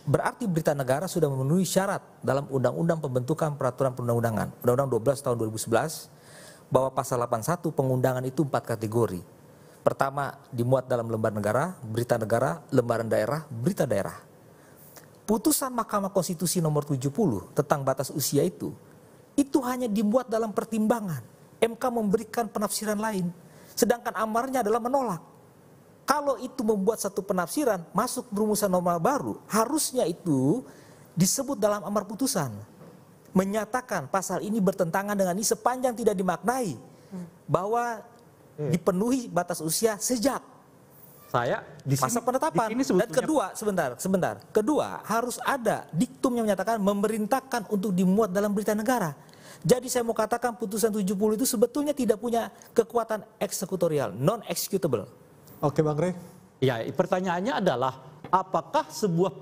Berarti berita negara sudah memenuhi syarat dalam Undang-Undang Pembentukan Peraturan Perundang-Undangan, Undang-Undang 12 tahun 2011, bahwa pasal 81 pengundangan itu 4 kategori. Pertama, dimuat dalam lembar negara, berita negara, lembaran daerah, berita daerah. Putusan Mahkamah Konstitusi nomor 70 tentang batas usia itu hanya dimuat dalam pertimbangan. MK memberikan penafsiran lain, sedangkan amarnya adalah menolak. Kalau itu membuat satu penafsiran masuk rumusan norma baru, harusnya itu disebut dalam amar putusan. Menyatakan pasal ini bertentangan dengan ini sepanjang tidak dimaknai bahwa dipenuhi batas usia sejak masa penetapan. Dan kedua, sebentar. Kedua, harus ada diktum yang menyatakan memerintahkan untuk dimuat dalam berita negara. Jadi saya mau katakan putusan 70 itu sebetulnya tidak punya kekuatan eksekutorial, non-executable. Oke Bang Rey. Ya, pertanyaannya adalah apakah sebuah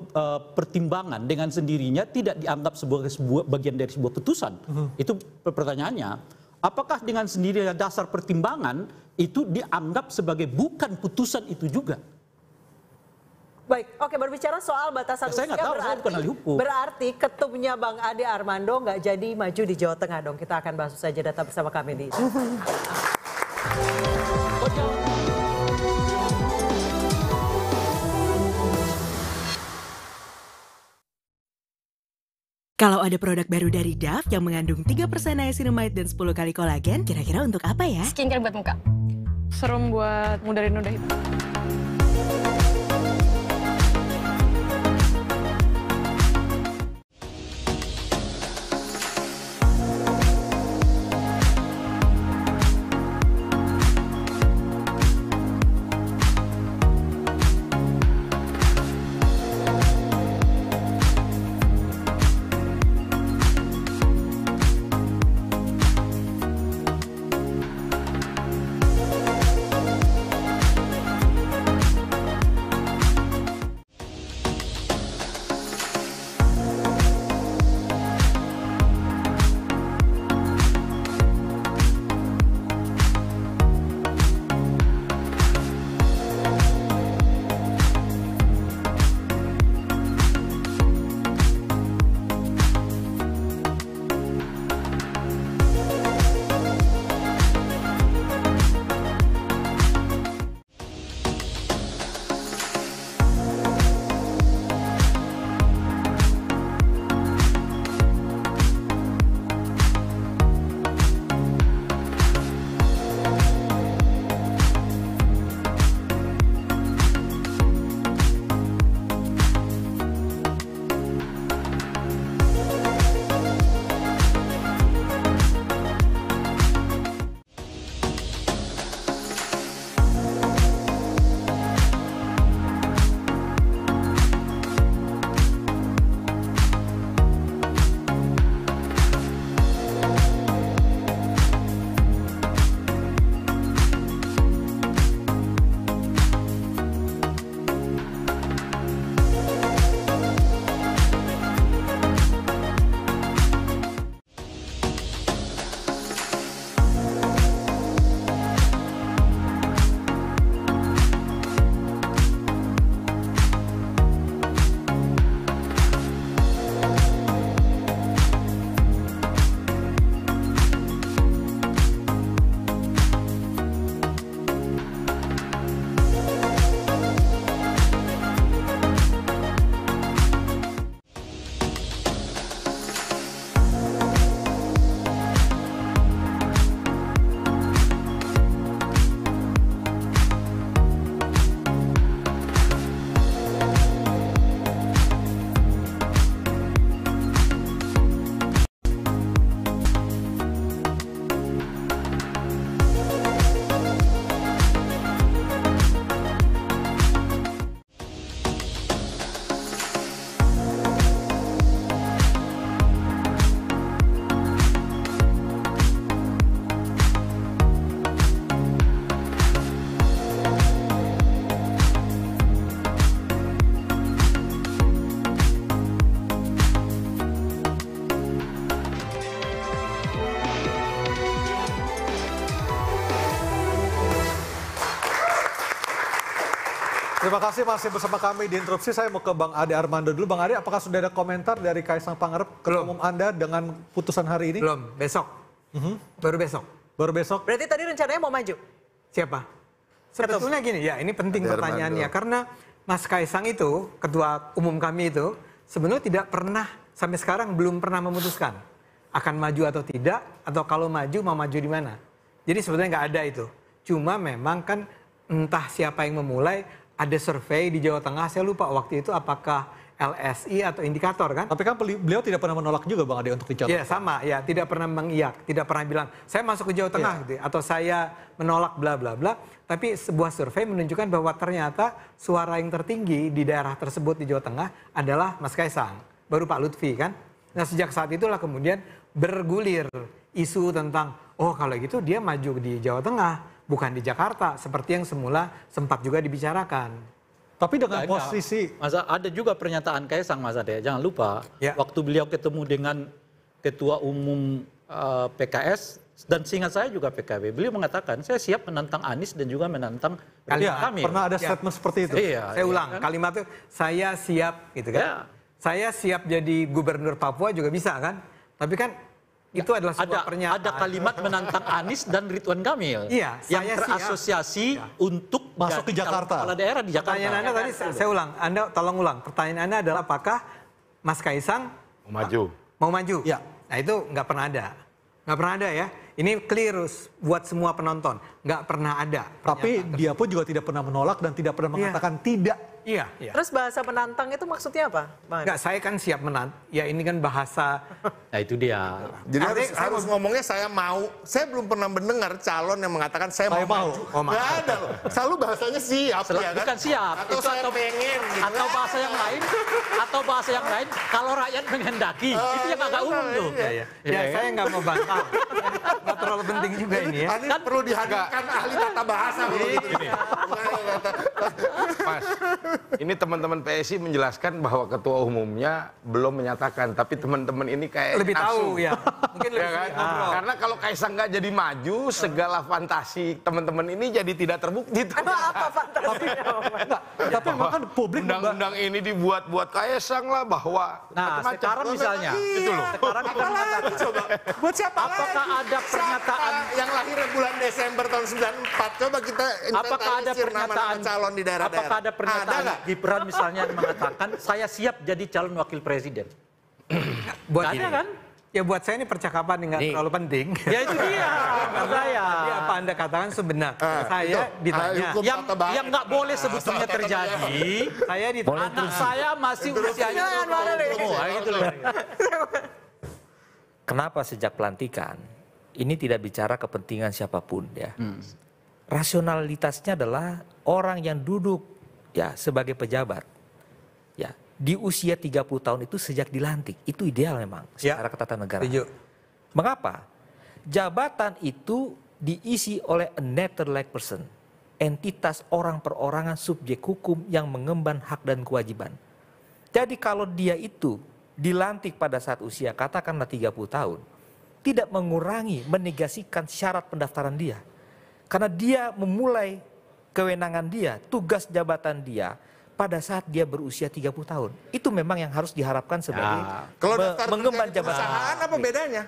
pertimbangan dengan sendirinya tidak dianggap sebuah bagian dari sebuah putusan? Itu pertanyaannya. Apakah dengan sendirinya dasar pertimbangan itu dianggap sebagai bukan putusan itu juga? Baik, oke, berbicara soal batasan usia, nggak tahu, saya bukan ahli hukum. Berarti ketumnya Bang Ade Armando nggak jadi maju di Jawa Tengah dong. Kita akan bahas saja data bersama kami di Kalau ada produk baru dari Dove yang mengandung 3% niacinamide dan 10 kali kolagen, kira-kira untuk apa ya? Skincare buat muka. Serum buat mudahin noda hitam. Terima kasih masih bersama kami di Interupsi. Saya mau ke Bang Ade Armando dulu. Bang Ade, apakah sudah ada komentar dari Kaisang Pangarep, Ketua Umum Anda dengan putusan hari ini? Belum, besok. Baru besok. Baru besok? Berarti tadi rencananya mau maju? Siapa? Sebetulnya gini, ya ini penting pertanyaannya. Karena Mas Kaisang itu, Ketua Umum kami itu, sebenarnya tidak pernah, sampai sekarang belum pernah memutuskan akan maju atau tidak, atau kalau maju mau maju di mana. Jadi sebetulnya nggak ada itu. Cuma memang kan entah siapa yang memulai, ada survei di Jawa Tengah, saya lupa waktu itu apakah LSI atau indikator kan. Tapi kan beliau tidak pernah menolak juga Bang Ade untuk dicatat. Iya sama, ya tidak pernah mengiyak, tidak pernah bilang saya masuk ke Jawa Tengah gitu, atau saya menolak bla bla bla. Tapi sebuah survei menunjukkan bahwa ternyata suara yang tertinggi di daerah tersebut di Jawa Tengah adalah Mas Kaisang, baru Pak Lutfi kan. Nah sejak saat itulah kemudian bergulir isu tentang oh kalau gitu dia maju di Jawa Tengah, bukan di Jakarta, seperti yang semula sempat juga dibicarakan. Tapi dengan Enggak. posisi Masa ada juga pernyataan Kaisang Mas Ade, jangan lupa waktu beliau ketemu dengan Ketua Umum PKS dan seingat saya juga PKB, beliau mengatakan saya siap menantang Anies dan juga menantang Ridwan Kamil. Pernah ada statement seperti itu. Saya ulang kalimat itu, saya siap gitu kan. Saya siap jadi gubernur Papua juga bisa kan. Tapi kan itu adalah sebuah pernyataan. Ada kalimat menantang Anies dan Ridwan Kamil yang terasosiasi untuk masuk ke Jakarta. Kepala daerah di Jakarta. Pertanyaan Anda tadi saya ulang, Anda tolong ulang. Pertanyaan Anda adalah apakah Mas Kaisang mau maju? Ya. Nah itu nggak pernah ada. Nggak pernah ada ya. Ini clear buat semua penonton. Nggak pernah ada. Tapi dia pun juga tidak pernah menolak dan tidak pernah mengatakan tidak. Iya. Terus bahasa menantang itu maksudnya apa, Bang? Enggak, saya kan siap menantang. Ya ini kan bahasa. Nah itu dia. Jadi harus ngomongnya saya mau. Saya belum pernah mendengar calon yang mengatakan saya mau maju. Nggak ada loh. Selalu bahasanya siap. Ya kan? Bukan siap. Atau saya pengen. Gitu. Atau bahasa yang lain. Atau bahasa yang lain. Kalau rakyat menghendaki. Itu yang agak umum tuh. Ya saya nggak mau bantah. Nggak terlalu penting juga ini ya. Kan perlu dihadirkan ahli tata bahasa. Mas, ini teman-teman PSI menjelaskan bahwa ketua umumnya belum menyatakan, tapi teman-teman ini kayak lebih tahu ya. Mungkin lebih kan? Karena kalau Kaisang nggak jadi maju, segala fantasi teman-teman ini jadi tidak terbukti. Apa fantasinya? Tapi memang kan publik undang-undang ini dibuat-buat Kaisang lah bahwa nah sekarang misalnya itu loh. Sekarang apalagi coba buat siapa apakah lagi? ada pernyataan yang lahirnya bulan Desember tahun 94, coba kita apakah ada pernyataan calon di daerah-daerah? Apakah ada pernyataan Gibran misalnya yang mengatakan saya siap jadi calon wakil presiden? Buat ada kan? Ya buat saya ini percakapan nggak terlalu penting. Ya itu dia. Saya. Jadi apa Anda katakan sebenar? Saya ditanya. Yang nggak boleh sebetulnya terjadi. Saya ditanya. Anak saya masih usianya gitu loh. Kenapa sejak pelantikan ini tidak bicara kepentingan siapapun ya. Rasionalitasnya adalah orang yang duduk ya sebagai pejabat ya di usia 30 tahun itu sejak dilantik itu ideal memang secara ketatanegaraan. Mengapa? Jabatan itu diisi oleh a nether-like person, entitas orang perorangan subjek hukum yang mengemban hak dan kewajiban. Jadi kalau dia itu dilantik pada saat usia katakanlah 30 tahun, tidak mengurangi, menegasikan syarat pendaftaran dia. Karena dia memulai kewenangan dia, tugas jabatan dia pada saat dia berusia 30 tahun. Itu memang yang harus diharapkan sebagai kalau daftar mengemban jabatan. Perusahaan apa bedanya?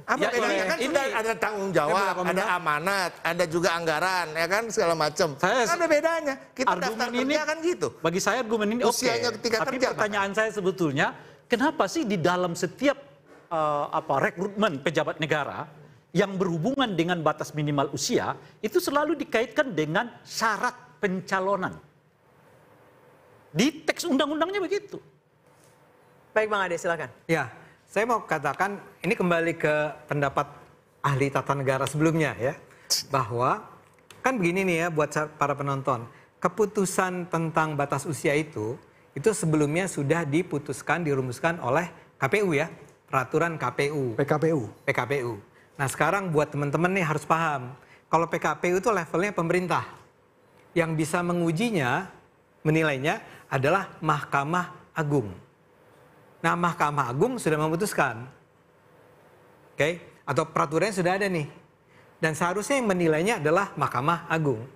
Apa bedanya kan sudah ada tanggung jawab, ada amanat, ada juga anggaran, ya kan segala macam. Ada bedanya. Kita daftar kerja kan gitu. Bagi saya argumen ini oke. Tapi pertanyaan saya sebetulnya, kenapa sih di dalam setiap rekrutmen pejabat negara yang berhubungan dengan batas minimal usia itu selalu dikaitkan dengan syarat pencalonan. Di teks undang-undangnya begitu. Baik Bang Ade, silakan. Ya, saya mau katakan ini kembali ke pendapat ahli tata negara sebelumnya ya. Bahwa kan begini nih ya buat para penonton. Keputusan tentang batas usia itu sebelumnya sudah diputuskan, dirumuskan oleh KPU ya. Peraturan KPU. PKPU. Nah sekarang buat teman-teman nih harus paham. Kalau PKPU itu levelnya pemerintah. Yang bisa mengujinya, menilainya adalah Mahkamah Agung. Nah Mahkamah Agung sudah memutuskan. Oke? Atau peraturannya sudah ada nih. Dan seharusnya yang menilainya adalah Mahkamah Agung.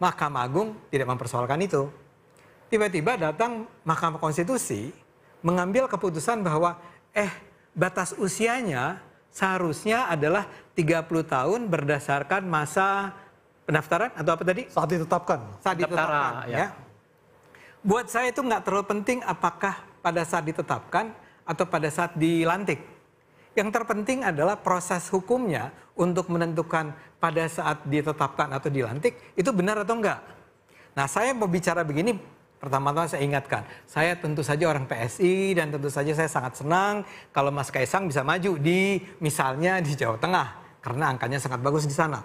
Mahkamah Agung tidak mempersoalkan itu. Tiba-tiba datang Mahkamah Konstitusi mengambil keputusan bahwa batas usianya seharusnya adalah 30 tahun berdasarkan masa pendaftaran atau apa tadi? Saat ditetapkan. Saat ditetapkan ya. Buat saya itu nggak terlalu penting apakah pada saat ditetapkan atau pada saat dilantik. Yang terpenting adalah proses hukumnya untuk menentukan pada saat ditetapkan atau dilantik itu benar atau enggak. Nah saya mau bicara begini, pertama-tama saya ingatkan, saya tentu saja orang PSI dan tentu saja saya sangat senang kalau Mas Kaisang bisa maju misalnya di Jawa Tengah karena angkanya sangat bagus di sana.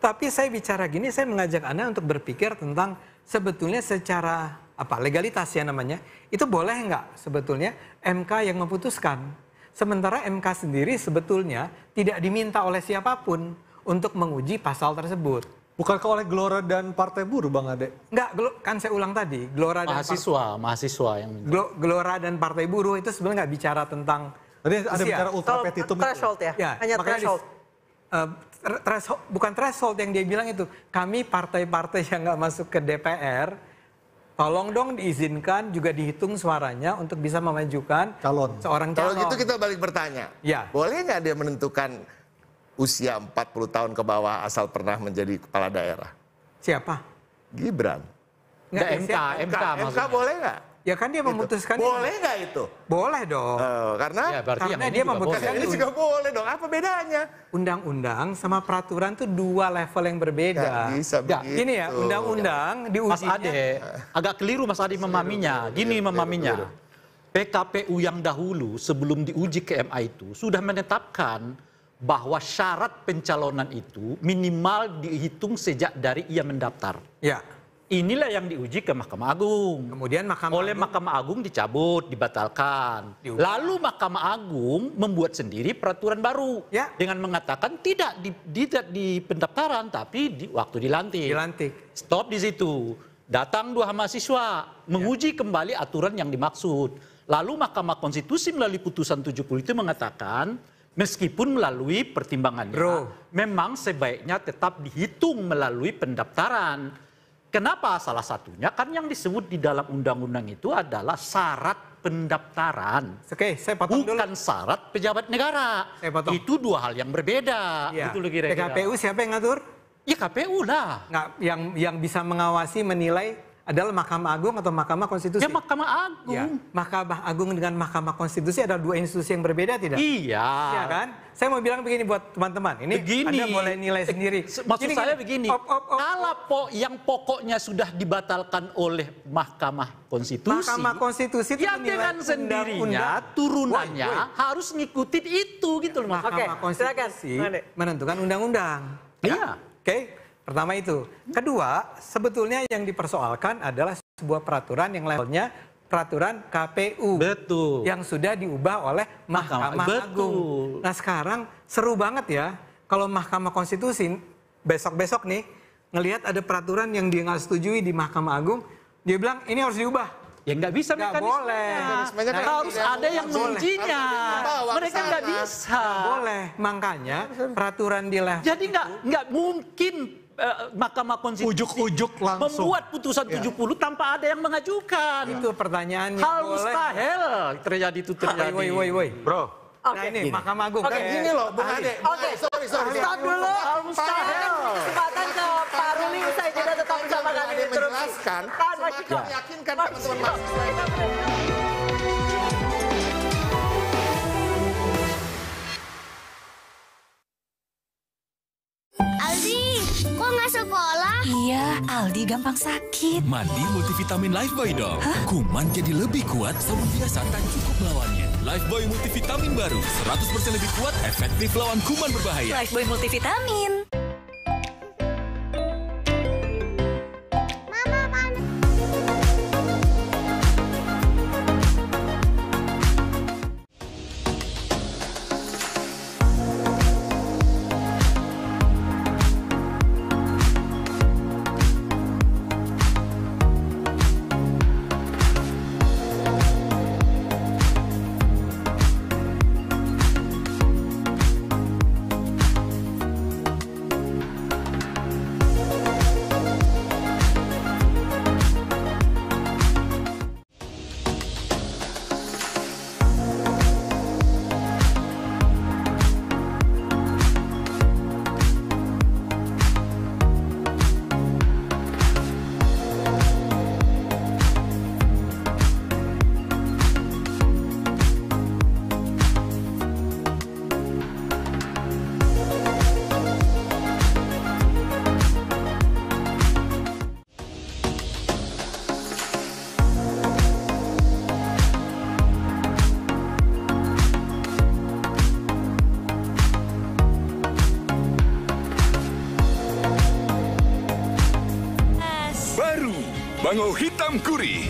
Tapi saya bicara gini, saya mengajak Anda untuk berpikir tentang sebetulnya secara legalitas ya namanya, itu boleh nggak sebetulnya MK yang memutuskan. Sementara MK sendiri sebetulnya tidak diminta oleh siapapun untuk menguji pasal tersebut. Bukankah oleh Gelora dan Partai Buruh, Bang Ade? Enggak, kan saya ulang tadi, Gelora dan mahasiswa yang Gelora dan Partai Buruh itu sebenarnya nggak bicara tentang tadi ada bicara ultra petitum threshold ya, hanya threshold. Bukan threshold yang dia bilang itu. Kami partai-partai yang nggak masuk ke DPR, tolong dong diizinkan juga dihitung suaranya untuk bisa memajukan seorang calon. Kalau gitu kita balik bertanya, boleh nggak dia menentukan usia 40 tahun ke bawah asal pernah menjadi kepala daerah? Siapa? Gibran. MK boleh nggak? Ya kan dia memutuskan. Boleh nggak itu? Boleh dong. Karena dia memutuskan ini juga boleh dong. Apa bedanya? Undang-undang sama peraturan itu dua level yang berbeda. Gak bisa begitu. Gini ya, undang-undang diujinya. Mas Ade, agak keliru Mas Ade memahaminya. Gini memahaminya. PKPU yang dahulu sebelum diuji ke MA itu sudah menetapkan bahwa syarat pencalonan itu minimal dihitung sejak dari ia mendaftar. Ya. Inilah yang diuji ke Mahkamah Agung. Kemudian Mahkamah Agung dicabut, dibatalkan. Lalu Mahkamah Agung membuat sendiri peraturan baru dengan mengatakan tidak di pendaftaran tapi di waktu dilantik. Stop di situ. Datang 2 mahasiswa menguji kembali aturan yang dimaksud. Lalu Mahkamah Konstitusi melalui putusan 70 itu mengatakan meskipun melalui pertimbangannya, memang sebaiknya tetap dihitung melalui pendaftaran. Kenapa? Salah satunya kan yang disebut di dalam undang-undang itu adalah syarat pendaftaran. Oke, saya potong dulu. Bukan syarat pejabat negara. Itu 2 hal yang berbeda. Ya. Gitu kira-kira. PKPU siapa yang ngatur? Ya KPU lah. Nggak, yang bisa mengawasi, menilai adalah Mahkamah Agung atau Mahkamah Konstitusi? Ya Mahkamah Agung. Ya. Mahkamah Agung dengan Mahkamah Konstitusi adalah 2 institusi yang berbeda tidak? Iya. Iya kan? Saya mau bilang begini buat teman-teman. Ini Anda boleh nilai sendiri. Maksud saya begini. Kalau yang pokoknya sudah dibatalkan oleh Mahkamah Konstitusi. Mahkamah Konstitusi itu ya dengan sendirinya turunannya harus ngikutin itu gitu loh. Mahkamah Konstitusi menentukan undang-undang. Iya. Oke. Pertama itu. Kedua, sebetulnya yang dipersoalkan adalah sebuah peraturan yang levelnya peraturan KPU. Betul. Yang sudah diubah oleh Mahkamah Agung. Nah sekarang seru banget ya kalau Mahkamah Konstitusi besok-besok nih ngelihat ada peraturan yang dia nggak setujui di Mahkamah Agung, dia bilang ini harus diubah. Ya nggak bisa mekanismenya. Nah, harus ada yang mengujinya. Mereka nggak bisa. Nggak boleh. Makanya peraturan di level. Jadi nggak mungkin Mahkamah Konstitusi ujuk-ujuk langsung membuat putusan 70 tanpa ada yang mengajukan. Itu pertanyaannya. Hal mustahil terjadi. Woi. Bro. Nah ini Mahkamah Agung. Gini loh, Bung Ade. Sorry. Stop dulu. Hal mustahil. Kesempatan ke Pak Ruli usai jeda tetap bersama kami di Interupsi. Menjelaskan, meyakinkan teman-teman mahasiswa. Aldi, kok nggak sekolah? Iya, Aldi gampang sakit. Mandi multivitamin Lifebuoy dong. Kuman jadi lebih kuat, sabun biasa tak cukup melawannya. Lifebuoy multivitamin baru, 100% lebih kuat, efektif lawan kuman berbahaya. Lifebuoy multivitamin. Bango hitam gurih.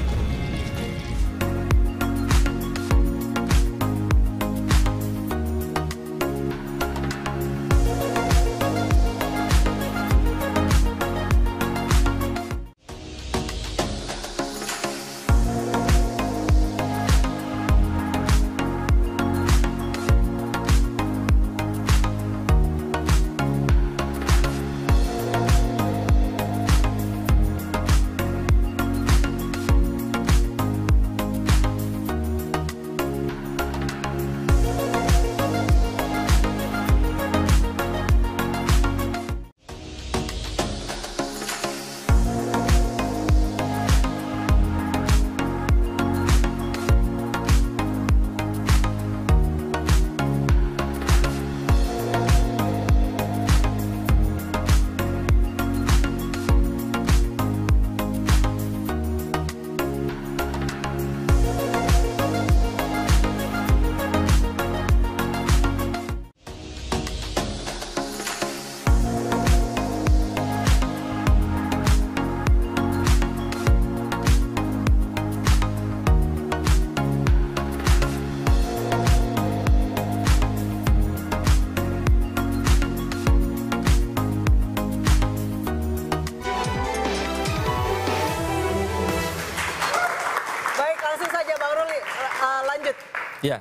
lanjut. Ya,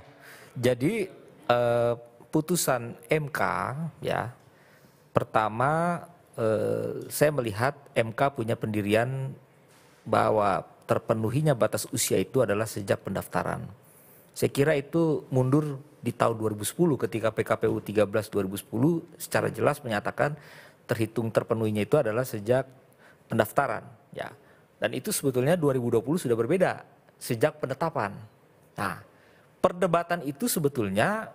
jadi putusan MK ya, pertama saya melihat MK punya pendirian bahwa terpenuhinya batas usia itu adalah sejak pendaftaran. Saya kira itu mundur di tahun 2010 ketika PKPU 13 2010 secara jelas menyatakan terhitung terpenuhinya itu adalah sejak pendaftaran ya. Dan itu sebetulnya 2020 sudah berbeda sejak penetapan. Nah, perdebatan itu sebetulnya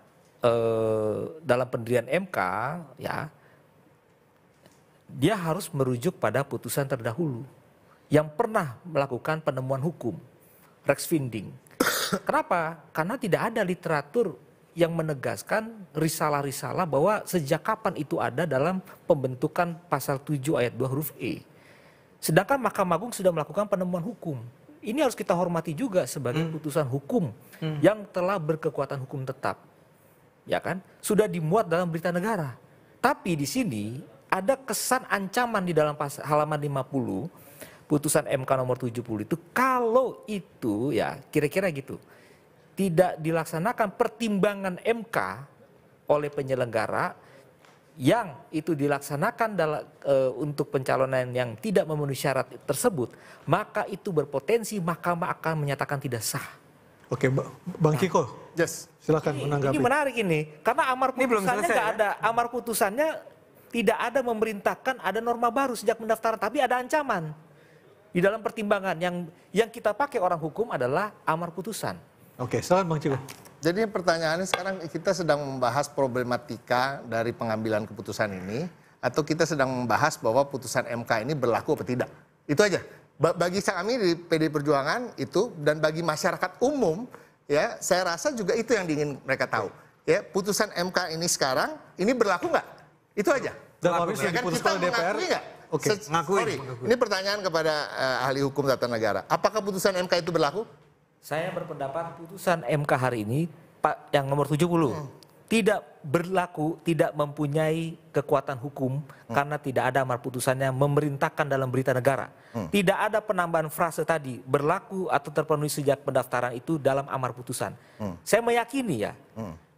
dalam pendirian MK ya, dia harus merujuk pada putusan terdahulu yang pernah melakukan penemuan hukum, Rex Finding. Kenapa? Karena tidak ada literatur yang menegaskan risalah-risalah bahwa sejak kapan itu ada dalam pembentukan pasal 7 ayat 2 huruf E. Sedangkan Mahkamah Agung sudah melakukan penemuan hukum. Ini harus kita hormati juga sebagai putusan hukum yang telah berkekuatan hukum tetap. Ya kan? Sudah dimuat dalam berita negara. Tapi di sini ada kesan ancaman di dalam halaman 50 putusan MK nomor 70 itu, kalau itu ya kira-kira gitu tidak dilaksanakan pertimbangan MK oleh penyelenggara yang itu dilaksanakan untuk pencalonan yang tidak memenuhi syarat tersebut, maka itu berpotensi mahkamah akan menyatakan tidak sah. Oke, Bang Ciko, silakan menanggapi. Ini menarik ini, karena amar putusannya nggak ada, amar putusannya tidak ada memerintahkan ada norma baru sejak pendaftaran, tapi ada ancaman di dalam pertimbangan yang kita pakai orang hukum adalah amar putusan. Oke, silakan Bang Ciko. Jadi pertanyaannya sekarang kita sedang membahas problematika dari pengambilan keputusan ini, atau kita sedang membahas bahwa putusan MK ini berlaku apa tidak. Itu aja. Bagi kami di PD Perjuangan itu, dan bagi masyarakat umum, ya saya rasa juga itu yang ingin mereka tahu. Ya, putusan MK ini sekarang, ini berlaku nggak? Itu aja. Dan habis yang diputuskan oleh DPR, nggak? Oke, Sorry, ini pertanyaan kepada ahli hukum tata negara. Apakah putusan MK itu berlaku? Saya berpendapat putusan MK hari ini Pak yang nomor 70 tidak berlaku, tidak mempunyai kekuatan hukum karena tidak ada amar putusannya memerintahkan dalam berita negara. Tidak ada penambahan frase tadi berlaku atau terpenuhi sejak pendaftaran itu dalam amar putusan. Saya meyakini ya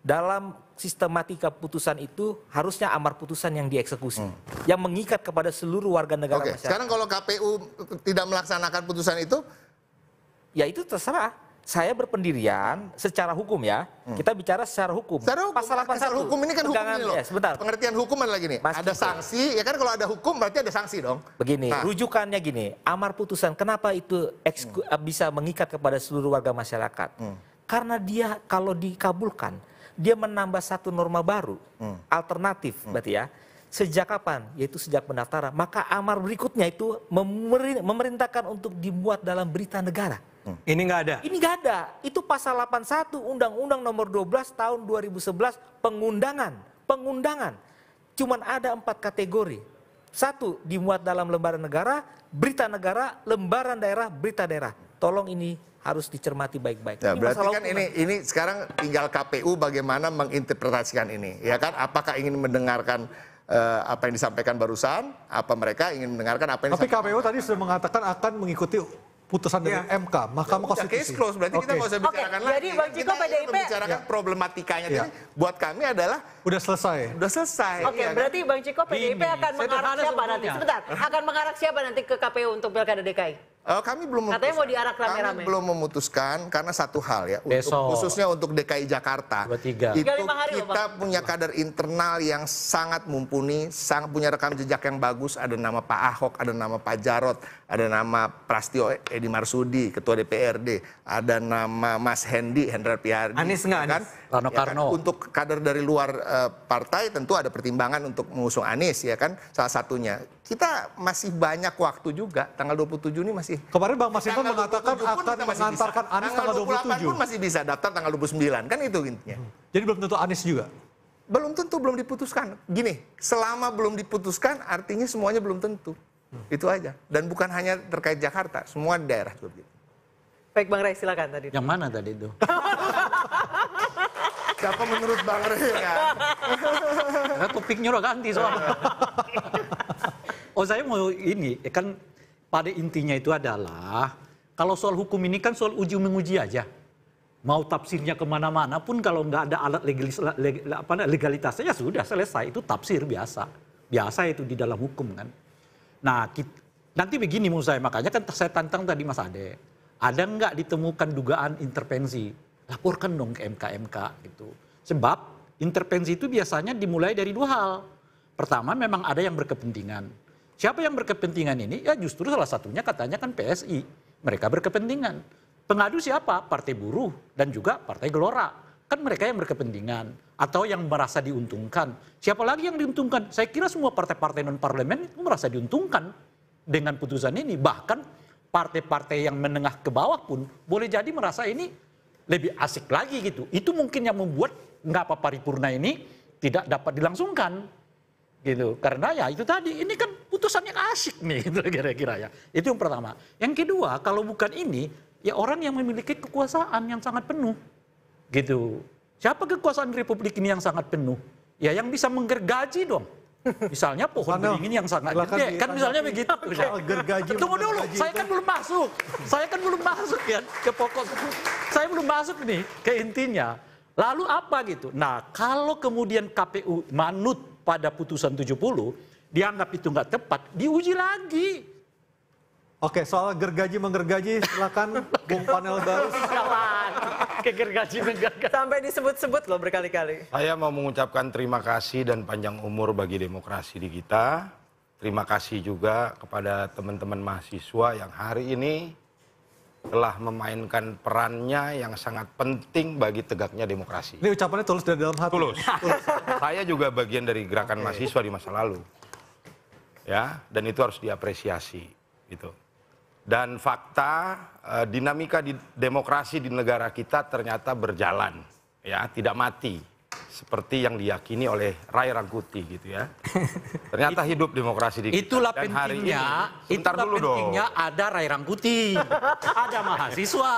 dalam sistematika putusan itu harusnya amar putusan yang dieksekusi, yang mengikat kepada seluruh warga negara masyarakat. Sekarang kalau KPU tidak melaksanakan putusan itu, ya itu terserah. Saya berpendirian secara hukum ya. Kita bicara secara hukum. Pasal 81. Secara hukum ini kan hukum ini loh. Ya, sebentar. Pengertian hukum adalah gini. Ada sanksi, ya kan kalau ada hukum berarti ada sanksi dong. Begini, rujukannya gini. Amar putusan kenapa itu bisa mengikat kepada seluruh warga masyarakat? Karena dia kalau dikabulkan, dia menambah satu norma baru, alternatif berarti ya. Sejak kapan? Yaitu sejak pendaftaran. Maka amar berikutnya itu memerintahkan untuk dimuat dalam berita negara. Ini nggak ada? Ini nggak ada. Itu pasal 81 Undang-Undang nomor 12 tahun 2011 pengundangan. Cuman ada 4 kategori. 1 dimuat dalam lembaran negara, berita negara, lembaran daerah, berita daerah. Tolong ini harus dicermati baik-baik. Ya, berarti kan ini sekarang tinggal KPU bagaimana menginterpretasikan ini. Ya kan, apakah ingin mendengarkan apa yang disampaikan barusan, apa mereka ingin mendengarkan apa yang disampaikan. Tapi KPU tadi sudah mengatakan akan mengikuti putusan dari MK, Mahkamah Konstitusi. Case close, berarti kita nggak usah bicarakan lagi. Jadi Bang Ciko PDIP membicarakan problematikanya. Jadi buat kami adalah udah selesai. Udah selesai. Oke, berarti Bang Ciko PDIP akan mengarah siapa nanti? Sebentar, akan mengarah siapa nanti ke KPU untuk Pilkada DKI? Kami belum katanya mau diarak rame-rame. Kami belum memutuskan karena satu hal ya, khususnya untuk DKI Jakarta. Itu kita punya kader internal yang sangat mumpuni, sangat punya rekam jejak yang bagus. Ada nama Pak Ahok, ada nama Pak Jarot, ada nama Prastio Edi Marsudi, Ketua DPRD, ada nama Mas Hendra Prihardi. Anies nggak kan? Rano Karno. Untuk kader dari luar partai tentu ada pertimbangan untuk mengusung Anies ya kan, salah satunya. Kita masih banyak waktu juga, tanggal 27 ini masih. Kemarin Bang Masinton mengatakan akan mengantarkan Anies tanggal 27. Pun masih bisa daftar tanggal 29, kan itu intinya. Jadi belum tentu Anies juga? Belum tentu, belum diputuskan. Gini, selama belum diputuskan artinya semuanya belum tentu. Itu aja. Dan bukan hanya terkait Jakarta, semua daerah juga begitu. Baik Bang Ray, silakan tadi. Yang mana tadi itu? Siapa menurut Bang Ray ya? Karena topiknya udah ganti soalnya. Oh saya mau ini, kan pada intinya itu adalah, kalau soal hukum ini kan soal uji menguji aja. mau tafsirnya kemana-mana pun kalau nggak ada alat legalitasnya ya sudah selesai, itu tafsir biasa itu di dalam hukum kan. Nah nanti begini menurut saya, makanya kan saya tantang tadi Mas Ade, ada nggak ditemukan dugaan intervensi, laporkan dong ke MK gitu. Sebab intervensi itu biasanya dimulai dari dua hal. Pertama memang ada yang berkepentingan. Siapa yang berkepentingan ini? Ya justru salah satunya katanya kan PSI, mereka berkepentingan. Pengadu siapa? Partai Buruh dan juga Partai Gelora. Kan mereka yang berkepentingan atau yang merasa diuntungkan. Siapa lagi yang diuntungkan? Saya kira semua partai-partai non-parlemen itu merasa diuntungkan dengan putusan ini. Bahkan partai-partai yang menengah ke bawah pun boleh jadi merasa ini lebih asik lagi gitu. Itu mungkin yang membuat ngapa paripurna ini tidak dapat dilangsungkan. Gitu. Karena ya itu tadi, ini kan putusannya asik nih gitu kira-kira ya. Itu yang pertama. Yang kedua, kalau bukan ini, ya orang yang memiliki kekuasaan yang sangat penuh. Gitu. Siapa kekuasaan Republik ini yang sangat penuh? Ya yang bisa menggergaji dong. Misalnya pohon beringin yang sangat gede. Kan misalnya begitu. Gergaji. Tunggu dulu, saya kan belum masuk ya ke pokok. Saya belum masuk nih ke intinya. Lalu apa gitu? Nah kalau kemudian KPU manut pada putusan 70, dianggap itu nggak tepat, diuji lagi. Oke, soal gergaji menggergaji, silakan Bung Panel baru. Ke gergaji menggergaji. Sampai disebut-sebut loh berkali-kali. Saya mau mengucapkan terima kasih dan panjang umur bagi demokrasi di kita. Terima kasih juga kepada teman-teman mahasiswa yang hari ini telah memainkan perannya yang sangat penting bagi tegaknya demokrasi. Ini ucapannya tulus dari dalam hati. Tulus. Saya juga bagian dari gerakan mahasiswa di masa lalu. Ya, dan itu harus diapresiasi gitu. Dan fakta dinamika di demokrasi di negara kita ternyata berjalan, ya, tidak mati seperti yang diyakini oleh Ray Rangkuti gitu ya. Ternyata hidup demokrasi di kita. Itulah dan hari pentingnya ada Ray Rangkuti, ada mahasiswa,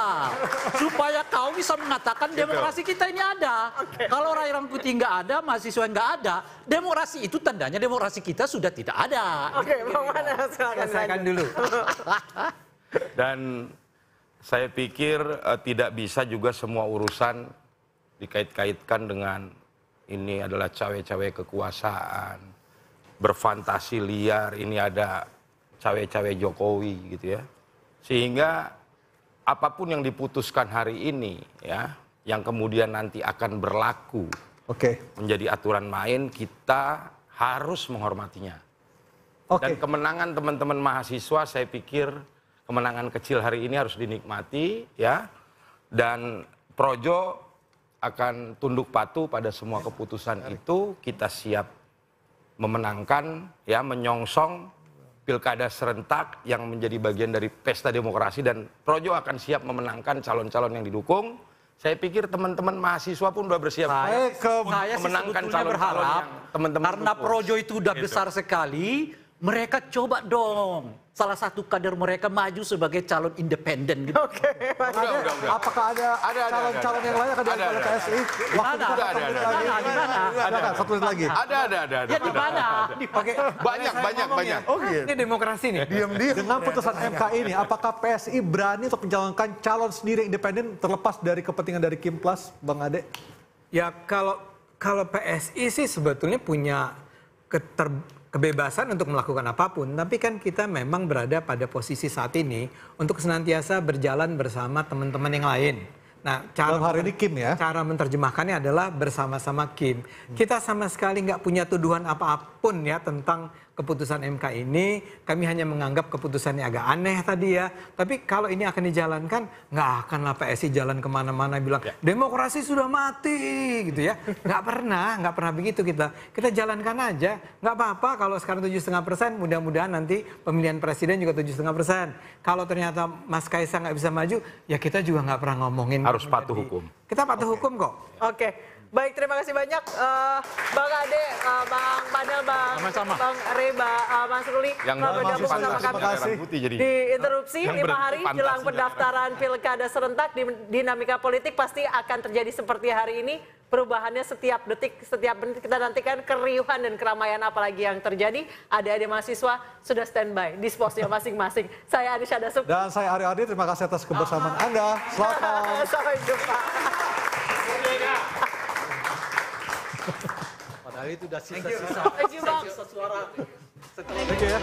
supaya kau bisa mengatakan demokrasi kita ini ada. Kalau Ray Rangkuti nggak ada, mahasiswa nggak ada, demokrasi itu tandanya demokrasi kita sudah tidak ada. Oke, Bang Manas, selesaikan dulu. Dan saya pikir tidak bisa juga semua urusan dikait-kaitkan dengan ini adalah cawe-cawe kekuasaan, berfantasi liar, ini ada cawe-cawe Jokowi gitu ya. Sehingga apapun yang diputuskan hari ini ya, yang kemudian nanti akan berlaku menjadi aturan main, kita harus menghormatinya. Dan kemenangan teman-teman mahasiswa saya pikir kemenangan kecil hari ini harus dinikmati ya. Dan Projo akan tunduk patuh pada semua keputusan itu. Kita siap memenangkan ya, menyongsong pilkada serentak yang menjadi bagian dari pesta demokrasi, dan Projo akan siap memenangkan calon-calon yang didukung. Saya pikir teman-teman mahasiswa pun sudah bersiap memenangkan calon-calon yang teman-teman karena dukung. Projo itu udah besar sekali, mereka coba dong salah satu kader mereka maju sebagai calon independen gitu. Udah. Apakah ada calon-calon yang lain akan diambil oleh PSI? Waktu kita Ada. Satu menit lagi. Ada. Ya di mana? Banyak. Ini demokrasi nih. Diam-diam. Dengan putusan MK ini, apakah PSI berani untuk mencalonkan calon sendiri independen terlepas dari kepentingan dari Kim Plus, Bang Ade? Ya kalau PSI sih sebetulnya punya kebebasan untuk melakukan apapun, tapi kan kita memang berada pada posisi saat ini untuk senantiasa berjalan bersama teman-teman yang lain. Nah, cara menerjemahkannya adalah bersama-sama Kim. Kita sama sekali nggak punya tuduhan apapun ya tentang keputusan MK ini. Kami hanya menganggap keputusannya agak aneh tadi ya. Tapi kalau ini akan dijalankan, nggak akanlah PSI jalan kemana-mana bilang demokrasi sudah mati gitu ya. Nggak pernah begitu kita. Kita jalankan aja. Nggak apa-apa kalau sekarang 7,5%, mudah-mudahan nanti pemilihan presiden juga 7,5%. Kalau ternyata Mas Kaisang nggak bisa maju, ya kita juga nggak pernah ngomongin. Harus patuh hukum. Kita patuh hukum kok. Oke, Baik, terima kasih banyak Bang Ade, Bang Panel, Bang Reba, Mas Ruli telah bergabung bersama kami di interupsi 5 hari jelang pendaftaran pilkada serentak. Dinamika politik pasti akan terjadi seperti hari ini. Perubahannya setiap detik, setiap menit. Kita nantikan keriuhan dan keramaian apalagi yang terjadi. Adik-adik mahasiswa sudah standby di posnya masing-masing. Saya Adisha Dasuk. Dan saya Ari Adi, terima kasih atas kebersamaan Anda. Selamat malam. Sampai jumpa. Padahal itu udah sisa-sisa. Thank you, Bang. Sisa suara. Thank you ya.